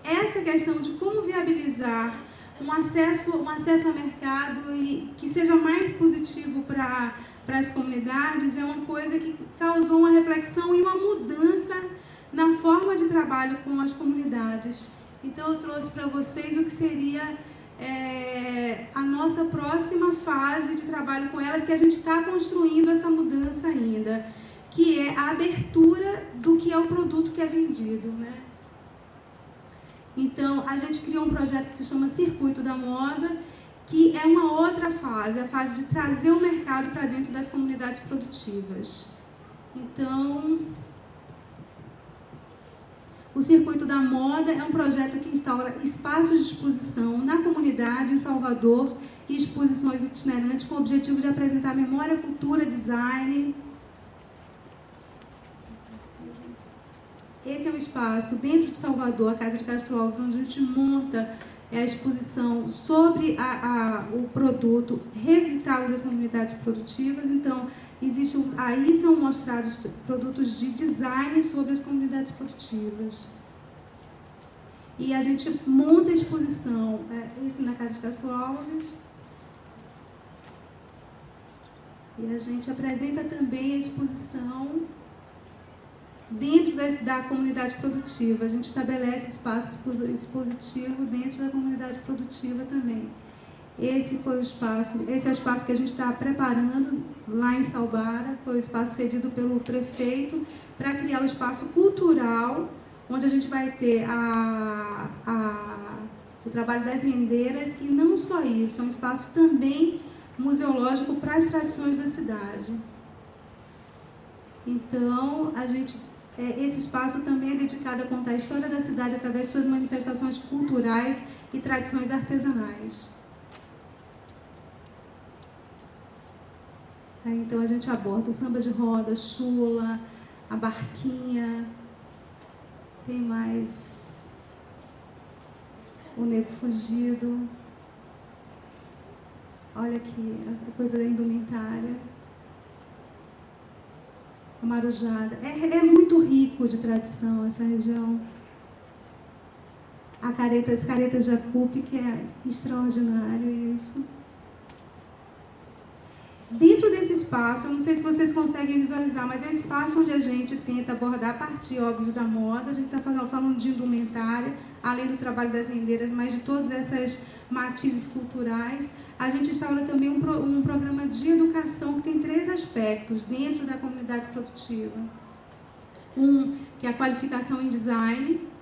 essa questão de como viabilizar um acesso ao mercado e que seja mais positivo para as comunidades é uma coisa que causou uma reflexão e uma mudança na forma de trabalho com as comunidades. Então, eu trouxe para vocês o que seria a nossa próxima fase de trabalho com elas, que a gente está construindo essa mudança ainda, que é a abertura do que é o produto que é vendido, né? Então, a gente criou um projeto que se chama Circuito da Moda, que é uma outra fase, a fase de trazer o mercado para dentro das comunidades produtivas. Então, o Circuito da Moda é um projeto que instaura espaços de exposição na comunidade, em Salvador, e exposições itinerantes com o objetivo de apresentar memória, cultura, design. Esse é um espaço dentro de Salvador, a Casa de Castro Alves, onde a gente monta a exposição sobre o produto revisitado das comunidades produtivas. Então, aí são mostrados produtos de design sobre as comunidades produtivas. E a gente monta a exposição, isso na Casa de Castro Alves. E a gente apresenta também a exposição dentro da comunidade produtiva. A gente estabelece espaço expositivo dentro da comunidade produtiva também. Esse é o espaço que a gente está preparando lá em Salbara. Foi o espaço cedido pelo prefeito para criar o espaço cultural, onde a gente vai ter o trabalho das rendeiras, e não só isso, é um espaço também museológico para as tradições da cidade. Então, esse espaço também é dedicado a contar a história da cidade através de suas manifestações culturais e tradições artesanais. Então, a gente aborda o samba de roda, chula, a barquinha, tem mais o nego fugido. Olha aqui, a coisa da indumentária. A marujada. É muito rico de tradição essa região. As caretas de Jacupi, que é extraordinário isso. Dentro desse espaço, eu não sei se vocês conseguem visualizar, mas é um espaço onde a gente tenta abordar a partir, óbvio, da moda. A gente está falando de indumentária, além do trabalho das rendeiras, mas de todas essas matizes culturais. A gente instaura também um programa de educação que tem 3 aspectos dentro da comunidade produtiva. Que é a qualificação em design.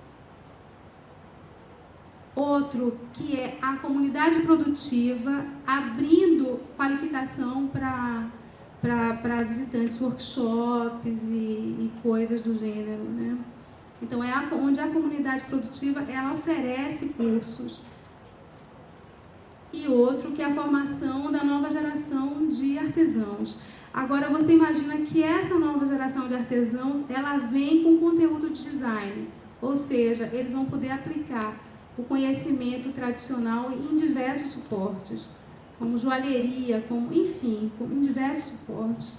Outro, que é a comunidade produtiva abrindo qualificação para visitantes, workshops e coisas do gênero, né? Então, onde a comunidade produtiva ela oferece cursos. E outro, que é a formação da nova geração de artesãos. Agora, você imagina que essa nova geração de artesãos, ela vem com conteúdo de design, ou seja, eles vão poder aplicar o conhecimento tradicional em diversos suportes, como joalheria, enfim, em diversos suportes.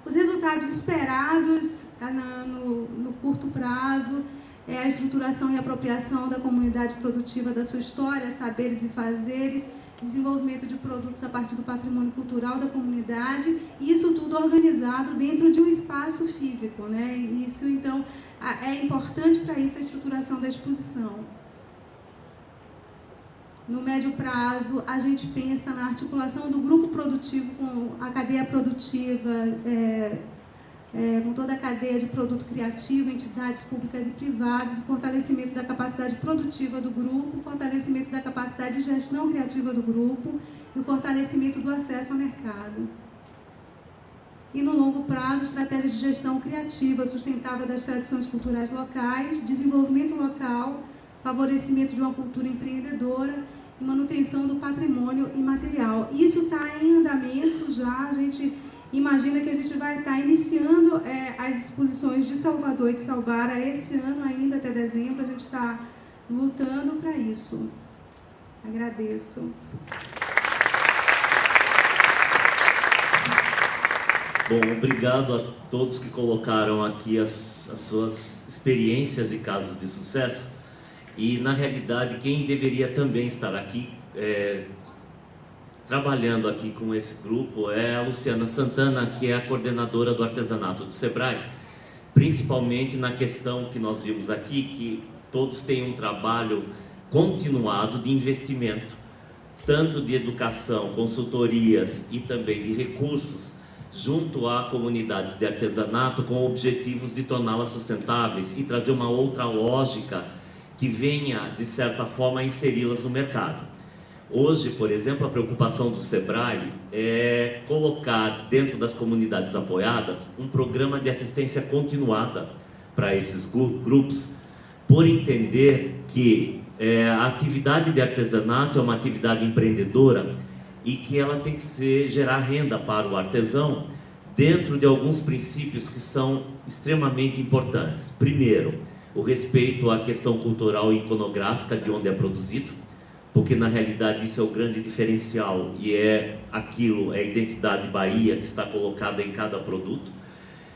Os resultados esperados no curto prazo é a estruturação e apropriação da comunidade produtiva da sua história, saberes e fazeres, desenvolvimento de produtos a partir do patrimônio cultural da comunidade, e isso tudo organizado dentro de um espaço físico, né? Isso, então, é importante para isso a estruturação da exposição. No médio prazo, a gente pensa na articulação do grupo produtivo com a cadeia produtiva, com toda a cadeia de produto criativo, entidades públicas e privadas, fortalecimento da capacidade produtiva do grupo, fortalecimento da capacidade de gestão criativa do grupo e o fortalecimento do acesso ao mercado. E no longo prazo, estratégia de gestão criativa sustentável das tradições culturais locais, desenvolvimento local, favorecimento de uma cultura empreendedora e manutenção do patrimônio imaterial. Isso está em andamento já, a gente imagina que a gente vai estar iniciando as exposições de Salvador e de Salbara esse ano ainda, até dezembro, a gente está lutando para isso. Agradeço. Bom, obrigado a todos que colocaram aqui as suas experiências e casos de sucesso. E, na realidade, quem deveria também estar aqui, trabalhando aqui com esse grupo, é a Luciana Santana, que é a coordenadora do artesanato do Sebrae, principalmente na questão que nós vimos aqui, que todos têm um trabalho continuado de investimento, tanto de educação, consultorias e também de recursos, junto a comunidades de artesanato, com objetivos de torná-las sustentáveis e trazer uma outra lógica que venha, de certa forma, a inseri-las no mercado. Hoje, por exemplo, a preocupação do Sebrae é colocar dentro das comunidades apoiadas um programa de assistência continuada para esses grupos, por entender que a atividade de artesanato é uma atividade empreendedora e que ela tem que gerar renda para o artesão dentro de alguns princípios que são extremamente importantes. Primeiro, o respeito à questão cultural e iconográfica de onde é produzido, porque na realidade isso é o grande diferencial e é a identidade Bahia que está colocada em cada produto,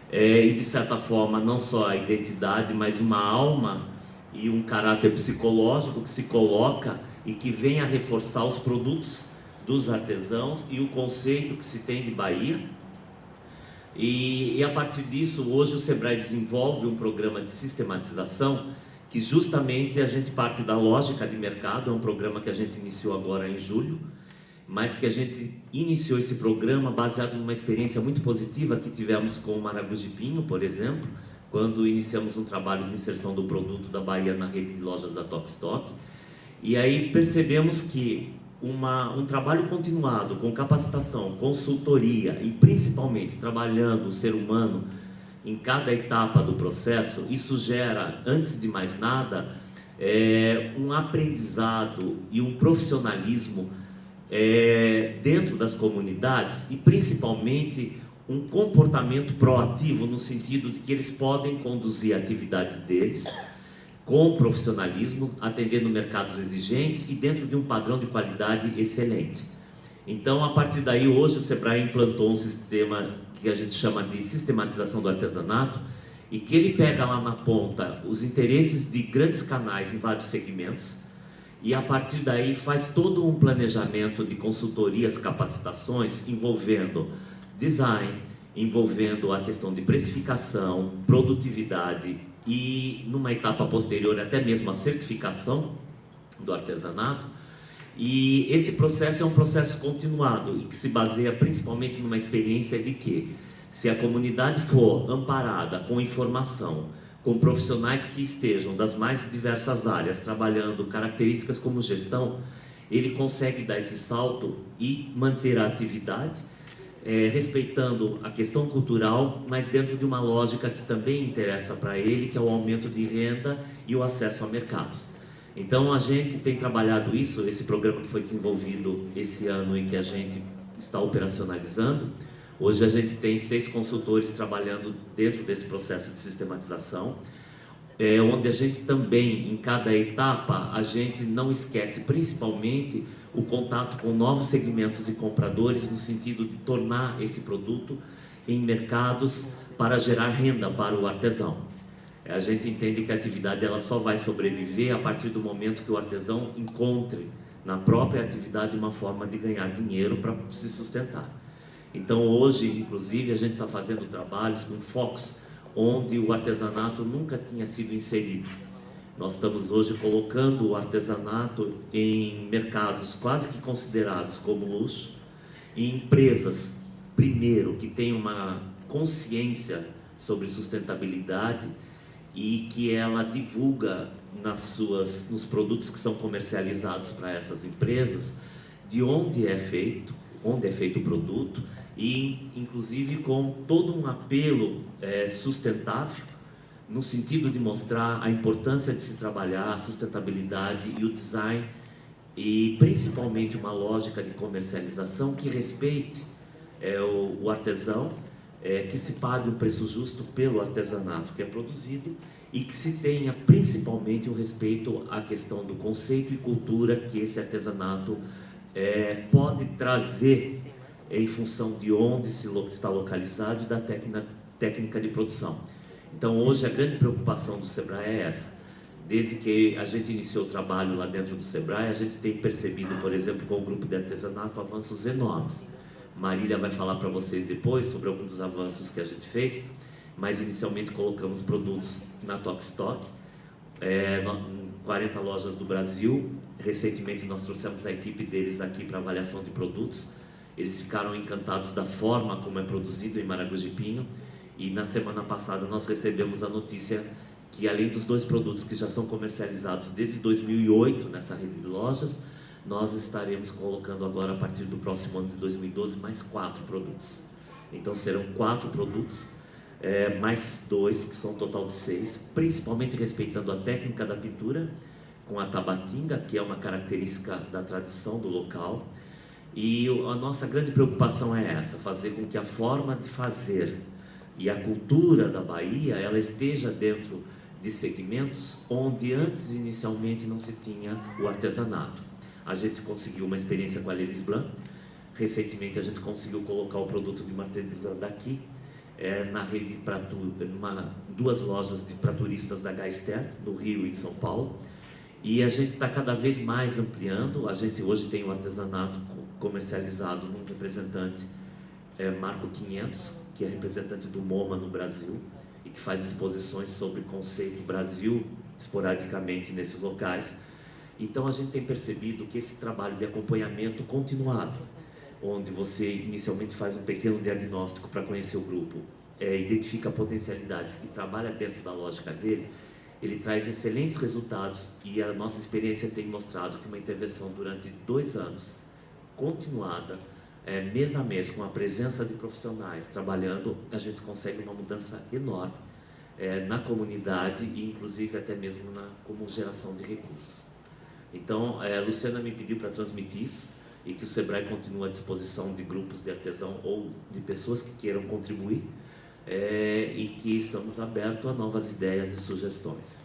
e de certa forma não só a identidade, mas uma alma e um caráter psicológico que se coloca e que vem a reforçar os produtos dos artesãos e o conceito que se tem de Bahia. E a partir disso, hoje o Sebrae desenvolve um programa de sistematização que justamente a gente parte da lógica de mercado. É um programa que a gente iniciou agora em julho, mas que a gente iniciou esse programa baseado numa experiência muito positiva que tivemos com o Maragujipinho, por exemplo, quando iniciamos um trabalho de inserção do produto da Bahia na rede de lojas da Tokstok. E aí percebemos que um trabalho continuado com capacitação, consultoria e principalmente trabalhando o ser humano em cada etapa do processo, isso gera, antes de mais nada, um aprendizado e um profissionalismo dentro das comunidades e principalmente um comportamento proativo no sentido de que eles podem conduzir a atividade deles com profissionalismo, atendendo mercados exigentes e dentro de um padrão de qualidade excelente. Então, a partir daí, hoje o Sebrae implantou um sistema que a gente chama de sistematização do artesanato e que ele pega lá na ponta os interesses de grandes canais em vários segmentos e a partir daí faz todo um planejamento de consultorias, capacitações envolvendo design, envolvendo a questão de precificação, produtividade e, numa etapa posterior, até mesmo a certificação do artesanato. E esse processo é um processo continuado e que se baseia principalmente numa experiência de que, se a comunidade for amparada com informação, com profissionais que estejam das mais diversas áreas, trabalhando características como gestão, ele consegue dar esse salto e manter a atividade, respeitando a questão cultural, mas dentro de uma lógica que também interessa para ele, que é o aumento de renda e o acesso a mercados. Então a gente tem trabalhado isso, esse programa que foi desenvolvido esse ano e que a gente está operacionalizando. Hoje a gente tem 6 consultores trabalhando dentro desse processo de sistematização, onde a gente também, em cada etapa, a gente não esquece principalmente o contato com novos segmentos e compradores, no sentido de tornar esse produto em mercados para gerar renda para o artesão. A gente entende que a atividade ela só vai sobreviver a partir do momento que o artesão encontre na própria atividade uma forma de ganhar dinheiro para se sustentar. Então hoje, inclusive, a gente está fazendo trabalhos com focos onde o artesanato nunca tinha sido inserido. Nós estamos hoje colocando o artesanato em mercados quase que considerados como luxo, e empresas, primeiro, que têm uma consciência sobre sustentabilidade e que ela divulga nos produtos que são comercializados para essas empresas, de onde é feito o produto, e inclusive com todo um apelo sustentável, no sentido de mostrar a importância de se trabalhar a sustentabilidade e o design, e principalmente uma lógica de comercialização que respeite o artesão, que se pague um preço justo pelo artesanato que é produzido, e que se tenha principalmente o respeito à questão do conceito e cultura que esse artesanato pode trazer em função de onde está localizado e da técnica de produção. Então, hoje, a grande preocupação do SEBRAE é essa. Desde que a gente iniciou o trabalho lá dentro do SEBRAE, a gente tem percebido, por exemplo, com o grupo de artesanato, avanços enormes. Marília vai falar para vocês depois sobre alguns dos avanços que a gente fez, mas inicialmente colocamos produtos na Tokstok, em 40 lojas do Brasil. Recentemente nós trouxemos a equipe deles aqui para avaliação de produtos. Eles ficaram encantados da forma como é produzido em Maragogi-Pinho. E na semana passada nós recebemos a notícia que, além dos 2 produtos que já são comercializados desde 2008 nessa rede de lojas, nós estaremos colocando agora, a partir do próximo ano de 2012, mais 4 produtos. Então serão 4 produtos, mais 2, que são um total de 6, principalmente respeitando a técnica da pintura, com a tabatinga, que é uma característica da tradição do local. E a nossa grande preocupação é essa, fazer com que a forma de fazer e a cultura da Bahia, ela esteja dentro de segmentos onde antes, inicialmente, não se tinha o artesanato. A gente conseguiu uma experiência com a Lelis Blanc. Recentemente a gente conseguiu colocar o produto de martelizando aqui, na rede duas lojas para turistas da Gaster, no Rio e em São Paulo. E a gente está cada vez mais ampliando. A gente hoje tem o artesanato comercializado num representante, Marco 500, que é representante do MoMA no Brasil e que faz exposições sobre conceito Brasil, esporadicamente nesses locais. Então a gente tem percebido que esse trabalho de acompanhamento continuado, onde você inicialmente faz um pequeno diagnóstico para conhecer o grupo, identifica potencialidades e trabalha dentro da lógica dele, ele traz excelentes resultados. E a nossa experiência tem mostrado que uma intervenção durante 2 anos, continuada, mês a mês, com a presença de profissionais trabalhando, a gente consegue uma mudança enorme na comunidade e inclusive até mesmo como geração de recursos. Então, Luciana me pediu para transmitir isso, e que o SEBRAE continue à disposição de grupos de artesão ou de pessoas que queiram contribuir, e que estamos abertos a novas ideias e sugestões.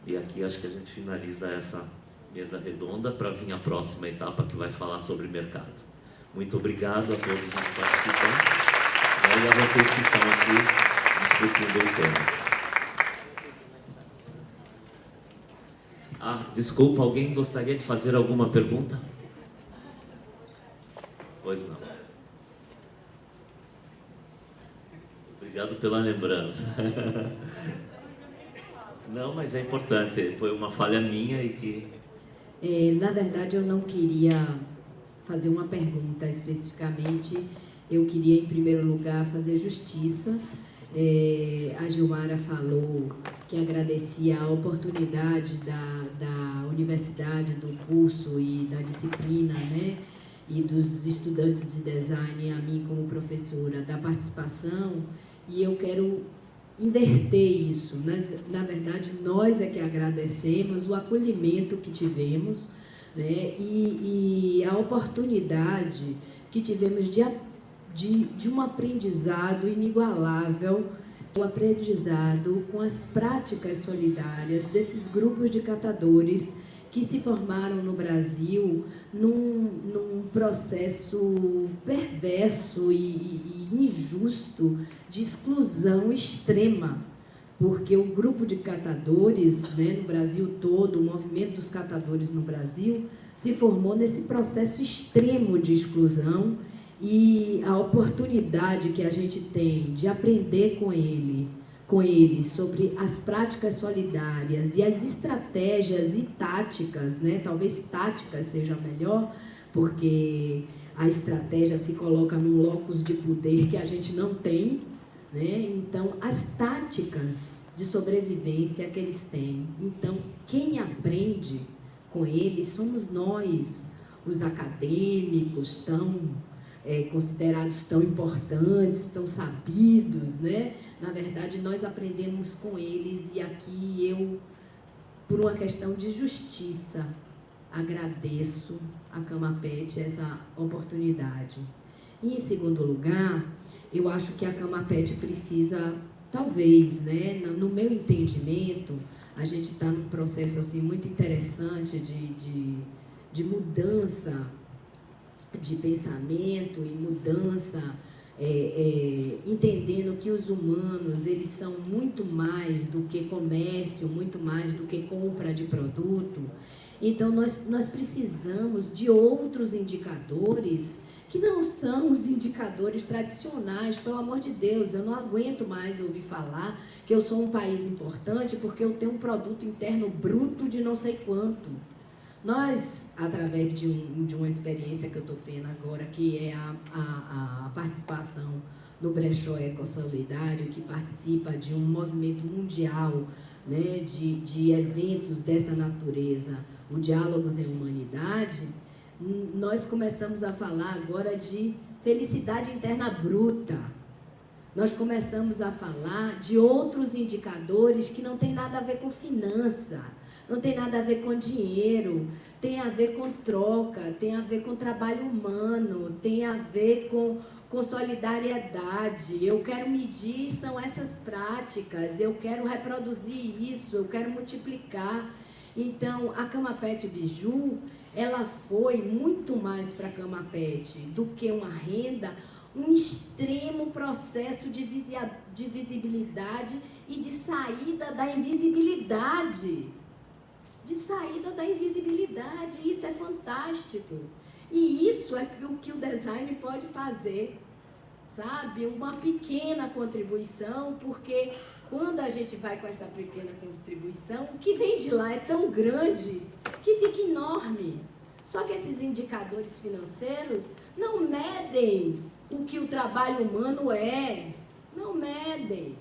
E aqui acho que a gente finaliza essa mesa redonda para vir a próxima etapa, que vai falar sobre mercado. Muito obrigado a todos os participantes, e a vocês que estão aqui discutindo o tema. Desculpa, alguém gostaria de fazer alguma pergunta? Pois não. Obrigado pela lembrança. Não, mas é importante, foi uma falha minha e que... Na verdade, eu não queria fazer uma pergunta especificamente, eu queria, em primeiro lugar, fazer justiça. A Gilmara falou que agradecia a oportunidade da universidade, do curso e da disciplina, né? E dos estudantes de design, a mim como professora, da participação, e eu quero inverter isso. Na verdade, nós é que agradecemos o acolhimento que tivemos, né? E a oportunidade que tivemos de um aprendizado inigualável, o aprendizado com as práticas solidárias desses grupos de catadores que se formaram no Brasil num processo perverso e injusto de exclusão extrema, porque o grupo de catadores, né, no Brasil todo, o movimento dos catadores no Brasil, se formou nesse processo extremo de exclusão, e a oportunidade que a gente tem de aprender com ele com eles sobre as práticas solidárias e as estratégias e táticas, né? Talvez táticas seja melhor, porque a estratégia se coloca num locus de poder que a gente não tem, né? Então, as táticas de sobrevivência que eles têm. Então, quem aprende com eles somos nós, os acadêmicos considerados tão importantes, tão sabidos, né? Na verdade, nós aprendemos com eles, e aqui eu, por uma questão de justiça, agradeço a CamaPet essa oportunidade. E, em segundo lugar, eu acho que a CamaPet precisa, talvez, né, no meu entendimento, a gente está num processo assim, muito interessante de mudança de pensamento e mudança, entendendo que os humanos, eles são muito mais do que comércio, muito mais do que compra de produto. Então, nós precisamos de outros indicadores que não são os indicadores tradicionais. Pelo amor de Deus, eu não aguento mais ouvir falar que eu sou um país importante porque eu tenho um produto interno bruto de não sei quanto. Nós, através de uma experiência que eu estou tendo agora, que é a participação no Brechó Ecossolidário, que participa de um movimento mundial, né, de eventos dessa natureza, o Diálogos em Humanidade, nós começamos a falar agora de felicidade interna bruta. Nós começamos a falar de outros indicadores que não tem nada a ver com finança, não tem nada a ver com dinheiro, tem a ver com troca, tem a ver com trabalho humano, tem a ver com solidariedade. Eu quero medir, são essas práticas, eu quero reproduzir isso, eu quero multiplicar. Então, a CamaPet Biju, ela foi muito mais para a CamaPet do que uma renda, um extremo processo de visibilidade e de saída da invisibilidade. Isso é fantástico. E isso é o que o design pode fazer, sabe? Uma pequena contribuição, porque quando a gente vai com essa pequena contribuição, o que vem de lá é tão grande que fica enorme. Só que esses indicadores financeiros não medem o que o trabalho humano é. Não medem.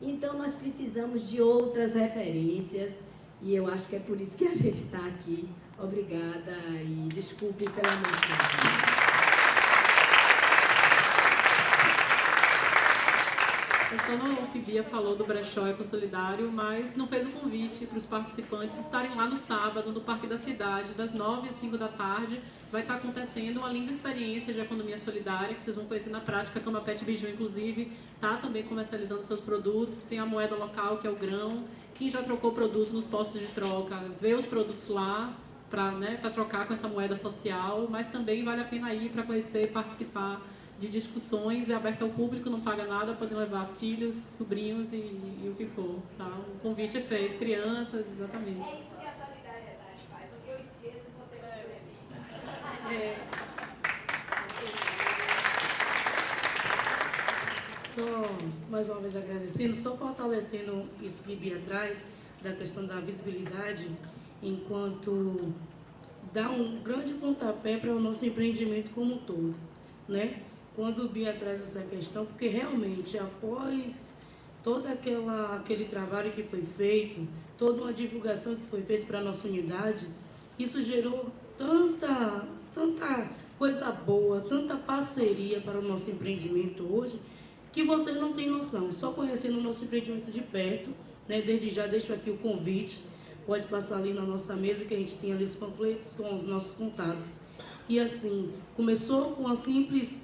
Então, nós precisamos de outras referências, e eu acho que é por isso que a gente está aqui. Obrigada e desculpe pela mensagem. Pensando no que Bia falou do Brechó Ecossolidário, mas não fez o convite para os participantes estarem lá no sábado, no Parque da Cidade, das 9 às 5 da tarde. Vai estar acontecendo uma linda experiência de economia solidária, que vocês vão conhecer na prática. A CamaPet Biju, inclusive, está também comercializando seus produtos. Tem a moeda local, que é o grão. Quem já trocou produto nos postos de troca, vê os produtos lá para trocar com essa moeda social, mas também vale a pena ir para conhecer e participar de discussões. É aberto ao público, não paga nada, podem levar filhos, sobrinhos e o que for. Tá? O convite é feito, crianças, exatamente. É isso que a solidariedade faz, o que eu esqueço você vai Só, mais uma vez agradecendo, só fortalecendo isso que Bia traz, da questão da visibilidade, enquanto dá um grande pontapé para o nosso empreendimento como um todo, né? Quando Bia traz essa questão, porque realmente, após todo aquele trabalho que foi feito, toda uma divulgação que foi feita para a nossa unidade, isso gerou tanta coisa boa, tanta parceria para o nosso empreendimento hoje, que vocês não têm noção. Só conhecendo o nosso empreendimento de perto, né? Desde já deixo aqui o convite, pode passar ali na nossa mesa, que a gente tem ali os panfletos com os nossos contatos. E assim, começou com uma simples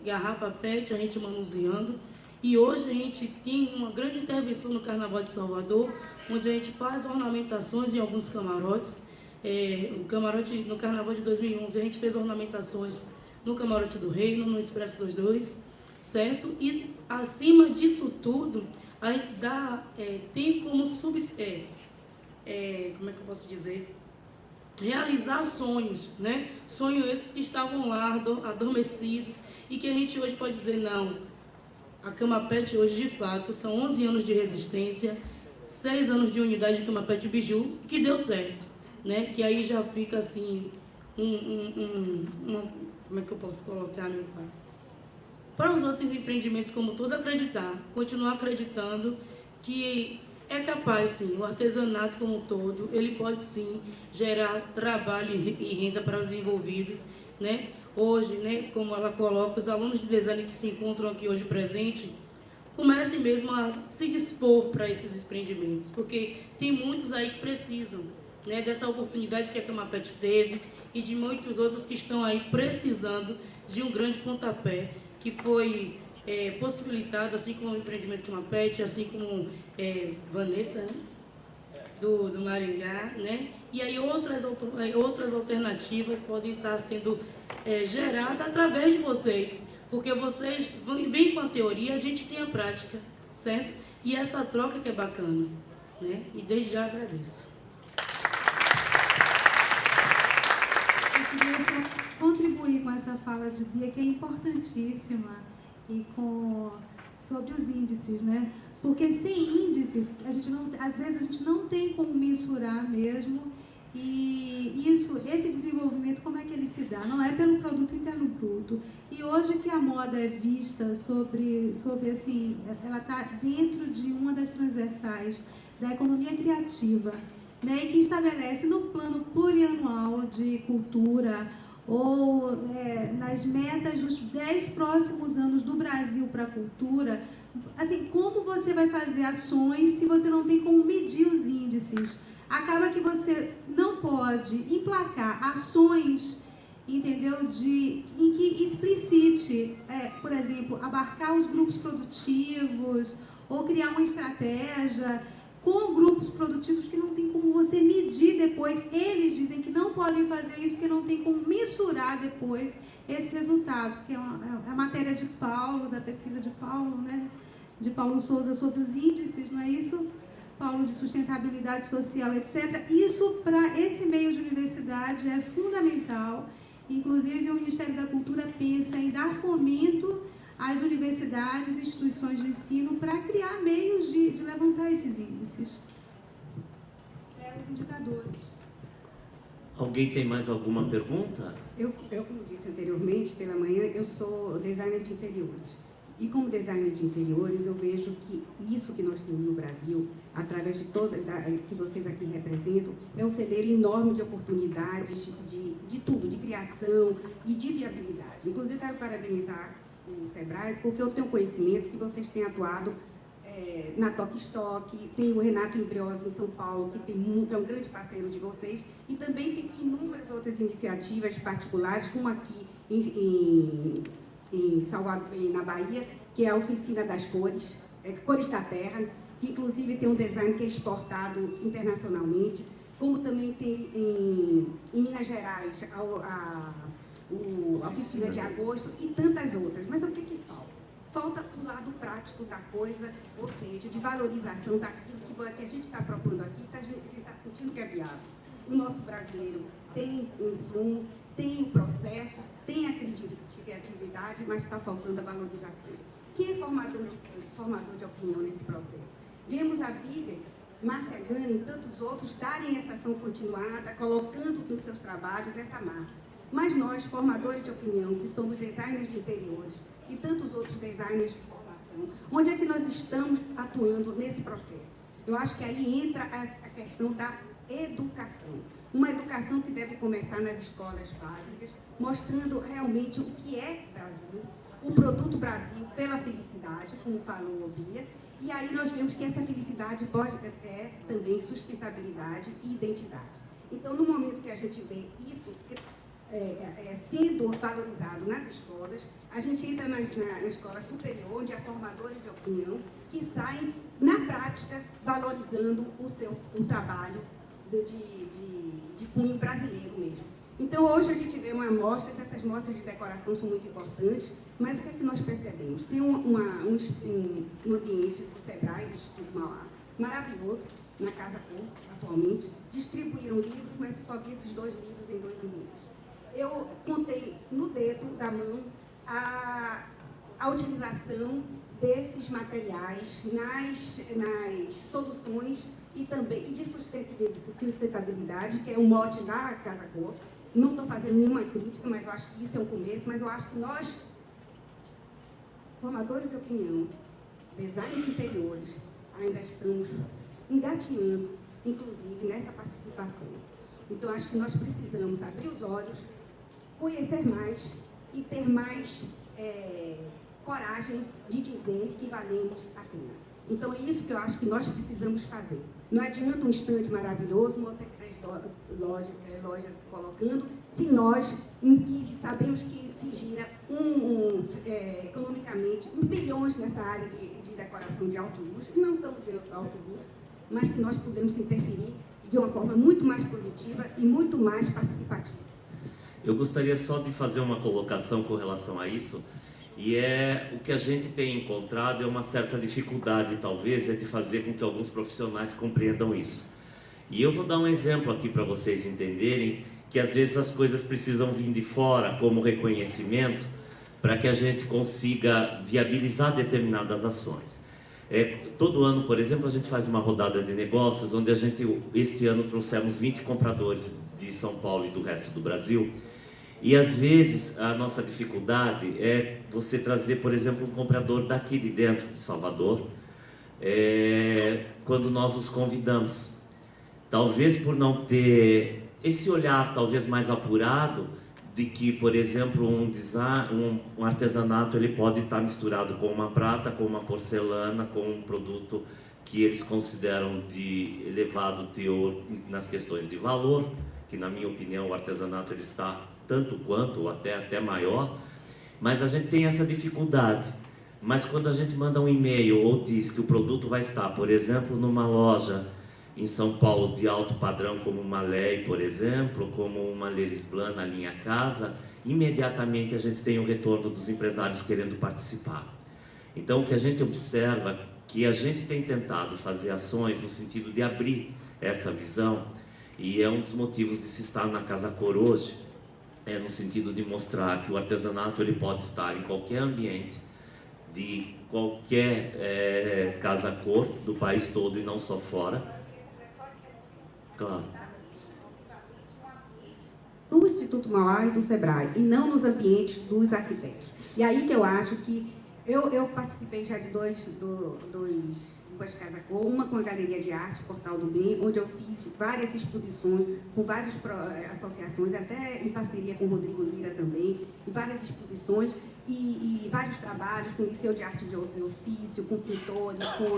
garrafa PET, a gente manuseando, e hoje a gente tem uma grande intervenção no Carnaval de Salvador, onde a gente faz ornamentações em alguns camarotes. No Carnaval de 2011, a gente fez ornamentações no Camarote do Reino, no Expresso 22, certo? E acima disso tudo, a gente tem como como é que eu posso dizer? Realizar sonhos, né? Sonhos esses que estavam lá adormecidos e que a gente hoje pode dizer, não, A Cama Pet hoje, de fato, são 11 anos de resistência, 6 anos de unidade de Cama Pet Biju, que deu certo, né? Que aí já fica assim, como é que eu posso colocar, meu pai? Para os outros empreendimentos como todo, acreditar, continuar acreditando que é capaz, sim, o artesanato como um todo, ele pode sim gerar trabalho e renda para os envolvidos, né? Hoje, né, como ela coloca, os alunos de design que se encontram aqui hoje presentes, comecem mesmo a se dispor para esses empreendimentos, porque tem muitos aí que precisam, né, dessa oportunidade que a Cama Pet teve e de muitos outros que estão aí precisando de um grande pontapé que foi possibilitado, assim como o empreendimento Cama Pet, assim como Vanessa, né, do Maringá, né? E aí outras alternativas podem estar sendo geradas através de vocês, porque vocês vêm com a teoria, a gente tem a prática, certo? E essa troca que é bacana, né? E desde já agradeço. Eu queria só contribuir com essa fala de Bia, que é importantíssima, e sobre os índices, né? Porque sem índices, às vezes a gente não tem como mensurar mesmo, e esse desenvolvimento, como é que ele se dá? Não é pelo produto interno bruto. E hoje que a moda é vista sobre assim, ela está dentro de uma das transversais da economia criativa, né? E que estabelece no plano plurianual de cultura, ou nas metas dos 10 próximos anos do Brasil para a cultura, assim, como você vai fazer ações se você não tem como medir os índices? Acaba que você não pode emplacar ações, entendeu, em que explicite, por exemplo, abarcar os grupos produtivos ou criar uma estratégia com grupos produtivos que não tem como você medir depois. Eles dizem que não podem fazer isso porque não tem como mensurar depois esses resultados, que é a matéria de Paulo, da pesquisa de Paulo, né? De Paulo Souza sobre os índices, não é isso? Paulo, de sustentabilidade social, etc. Isso, para esse meio de universidade, é fundamental. Inclusive, o Ministério da Cultura pensa em dar fomento às universidades e instituições de ensino para criar meios de levantar esses índices, os indicadores. Alguém tem mais alguma pergunta? Eu, como disse anteriormente, pela manhã, eu sou designer de interiores. E como designer de interiores, eu vejo que isso que nós temos no Brasil, através de que vocês aqui representam, é um celeiro enorme de oportunidades, de tudo, de criação e de viabilidade. Inclusive, eu quero parabenizar o SEBRAE, porque eu tenho conhecimento que vocês têm atuado na Toque Stock, tem o Renato Imbriosi em São Paulo, que é um grande parceiro de vocês, e também tem inúmeras outras iniciativas particulares, como aqui em Salvador, na Bahia, que é a Oficina das Cores, Cores da Terra, que inclusive tem um design que é exportado internacionalmente, como também tem em Minas Gerais a Oficina de Agosto e tantas outras. Mas o que falta? Falta o lado prático da coisa, ou seja, de valorização daquilo que a gente está propondo aqui, que a gente está sentindo que é viável. O nosso brasileiro tem o insumo, tem o processo, tem a criatividade, mas está faltando a valorização. Quem é formador de opinião nesse processo? Vemos a Vivian, Márcia Gana e tantos outros darem essa ação continuada, colocando nos seus trabalhos essa marca. Mas nós, formadores de opinião, que somos designers de interiores e tantos outros designers de formação, onde é que nós estamos atuando nesse processo? Eu acho que aí entra a questão da educação. Uma educação que deve começar nas escolas básicas, mostrando realmente o que é Brasil, o produto Brasil pela felicidade, como falou a Bia, e aí nós vemos que essa felicidade pode ter também sustentabilidade e identidade. Então, no momento que a gente vê isso sendo valorizado nas escolas, a gente entra na escola superior, onde há formadores de opinião que saem, na prática, valorizando o trabalho de cunho brasileiro mesmo. Então, hoje a gente vê uma amostra, essas mostras de decoração são muito importantes, mas o que é que nós percebemos? Tem um ambiente do SEBRAE, do Instituto Mauá, maravilhoso, na Casa Cor, atualmente. Distribuíram livros, mas só vi esses 2 livros em 2 ambientes. Eu contei no dedo da mão a utilização desses materiais nas soluções e também de sustentabilidade, que é o mote da Casa Cor. Não estou fazendo nenhuma crítica, mas eu acho que isso é um começo, mas eu acho que nós, formadores de opinião, designers de interiores, ainda estamos engateando, inclusive, nessa participação. Então, acho que nós precisamos abrir os olhos, conhecer mais e ter mais coragem de dizer que valemos a pena. Então, é isso que eu acho que nós precisamos fazer. Não adianta um estande maravilhoso, uma outra 3 lojas colocando, se nós, que sabemos que se gira economicamente bilhões nessa área de decoração de alto luxo, e não tão de alto luxo, mas que nós podemos interferir de uma forma muito mais positiva e muito mais participativa. Eu gostaria só de fazer uma colocação com relação a isso, e o que a gente tem encontrado é uma certa dificuldade, talvez, de fazer com que alguns profissionais compreendam isso. E eu vou dar um exemplo aqui para vocês entenderem que às vezes as coisas precisam vir de fora como reconhecimento para que a gente consiga viabilizar determinadas ações. Todo ano, por exemplo, a gente faz uma rodada de negócios onde este ano trouxemos 20 compradores de São Paulo e do resto do Brasil. E às vezes a nossa dificuldade é você trazer, por exemplo, um comprador daqui de dentro de Salvador, quando nós os convidamos. Talvez por não ter esse olhar talvez mais apurado de que, por exemplo, um artesanato ele pode estar misturado com uma prata, com uma porcelana, com um produto que eles consideram de elevado teor nas questões de valor, que na minha opinião o artesanato ele está tanto quanto ou até maior, mas a gente tem essa dificuldade. Mas quando a gente manda um e-mail ou diz que o produto vai estar, por exemplo, numa loja em São Paulo de alto padrão, como uma Lei, por exemplo, como uma Lelis Blanc na linha Casa, imediatamente a gente tem o retorno dos empresários querendo participar. Então, o que a gente observa é que a gente tem tentado fazer ações no sentido de abrir essa visão, e é um dos motivos de se estar na Casa Cor hoje, no sentido de mostrar que o artesanato ele pode estar em qualquer ambiente, de qualquer Casa Cor do país todo e não só fora. Claro. Do Instituto Mauá e do Sebrae, e não nos ambientes dos arquitetos. E aí que eu acho que eu participei já de duas Casa Cor, uma com a Galeria de Arte, Portal do Bem, onde eu fiz várias exposições com várias associações, até em parceria com o Rodrigo Lira também, e várias exposições e vários trabalhos com o Liceu de Arte de Ofício, com pintores, com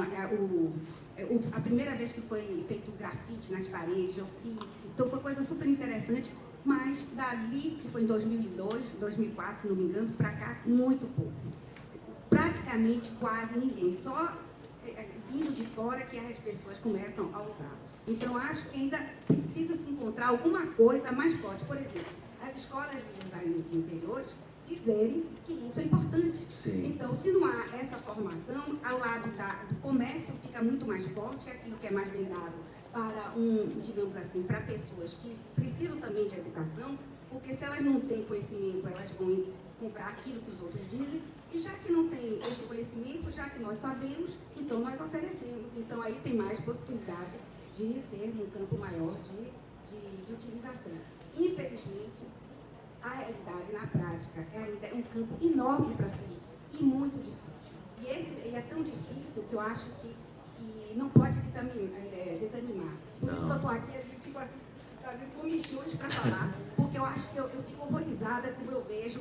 a primeira vez que foi feito grafite nas paredes, eu fiz. Então foi coisa super interessante, mas dali, que foi em 2002, 2004, se não me engano, para cá, muito pouco. Praticamente quase ninguém, só vindo de fora que as pessoas começam a usar. Então, acho que ainda precisa se encontrar alguma coisa mais forte. Por exemplo, as escolas de design de interiores dizerem que isso é importante. Sim. Então, se não há essa formação, ao lado do comércio fica muito mais forte, aquilo que é mais vendável para digamos assim, para pessoas que precisam também de educação, porque se elas não têm conhecimento, elas vão comprar aquilo que os outros dizem, e já que não tem esse conhecimento, já que nós sabemos, então nós oferecemos. Então aí tem mais possibilidade de ter um campo maior de utilização. Infelizmente, a realidade na prática ainda é um campo enorme para ser e muito difícil. E é tão difícil que eu acho que não pode desanimar. Por isso que eu estou aqui, eu fico assim, fazendo comichões para falar, porque eu acho que eu fico horrorizada quando eu vejo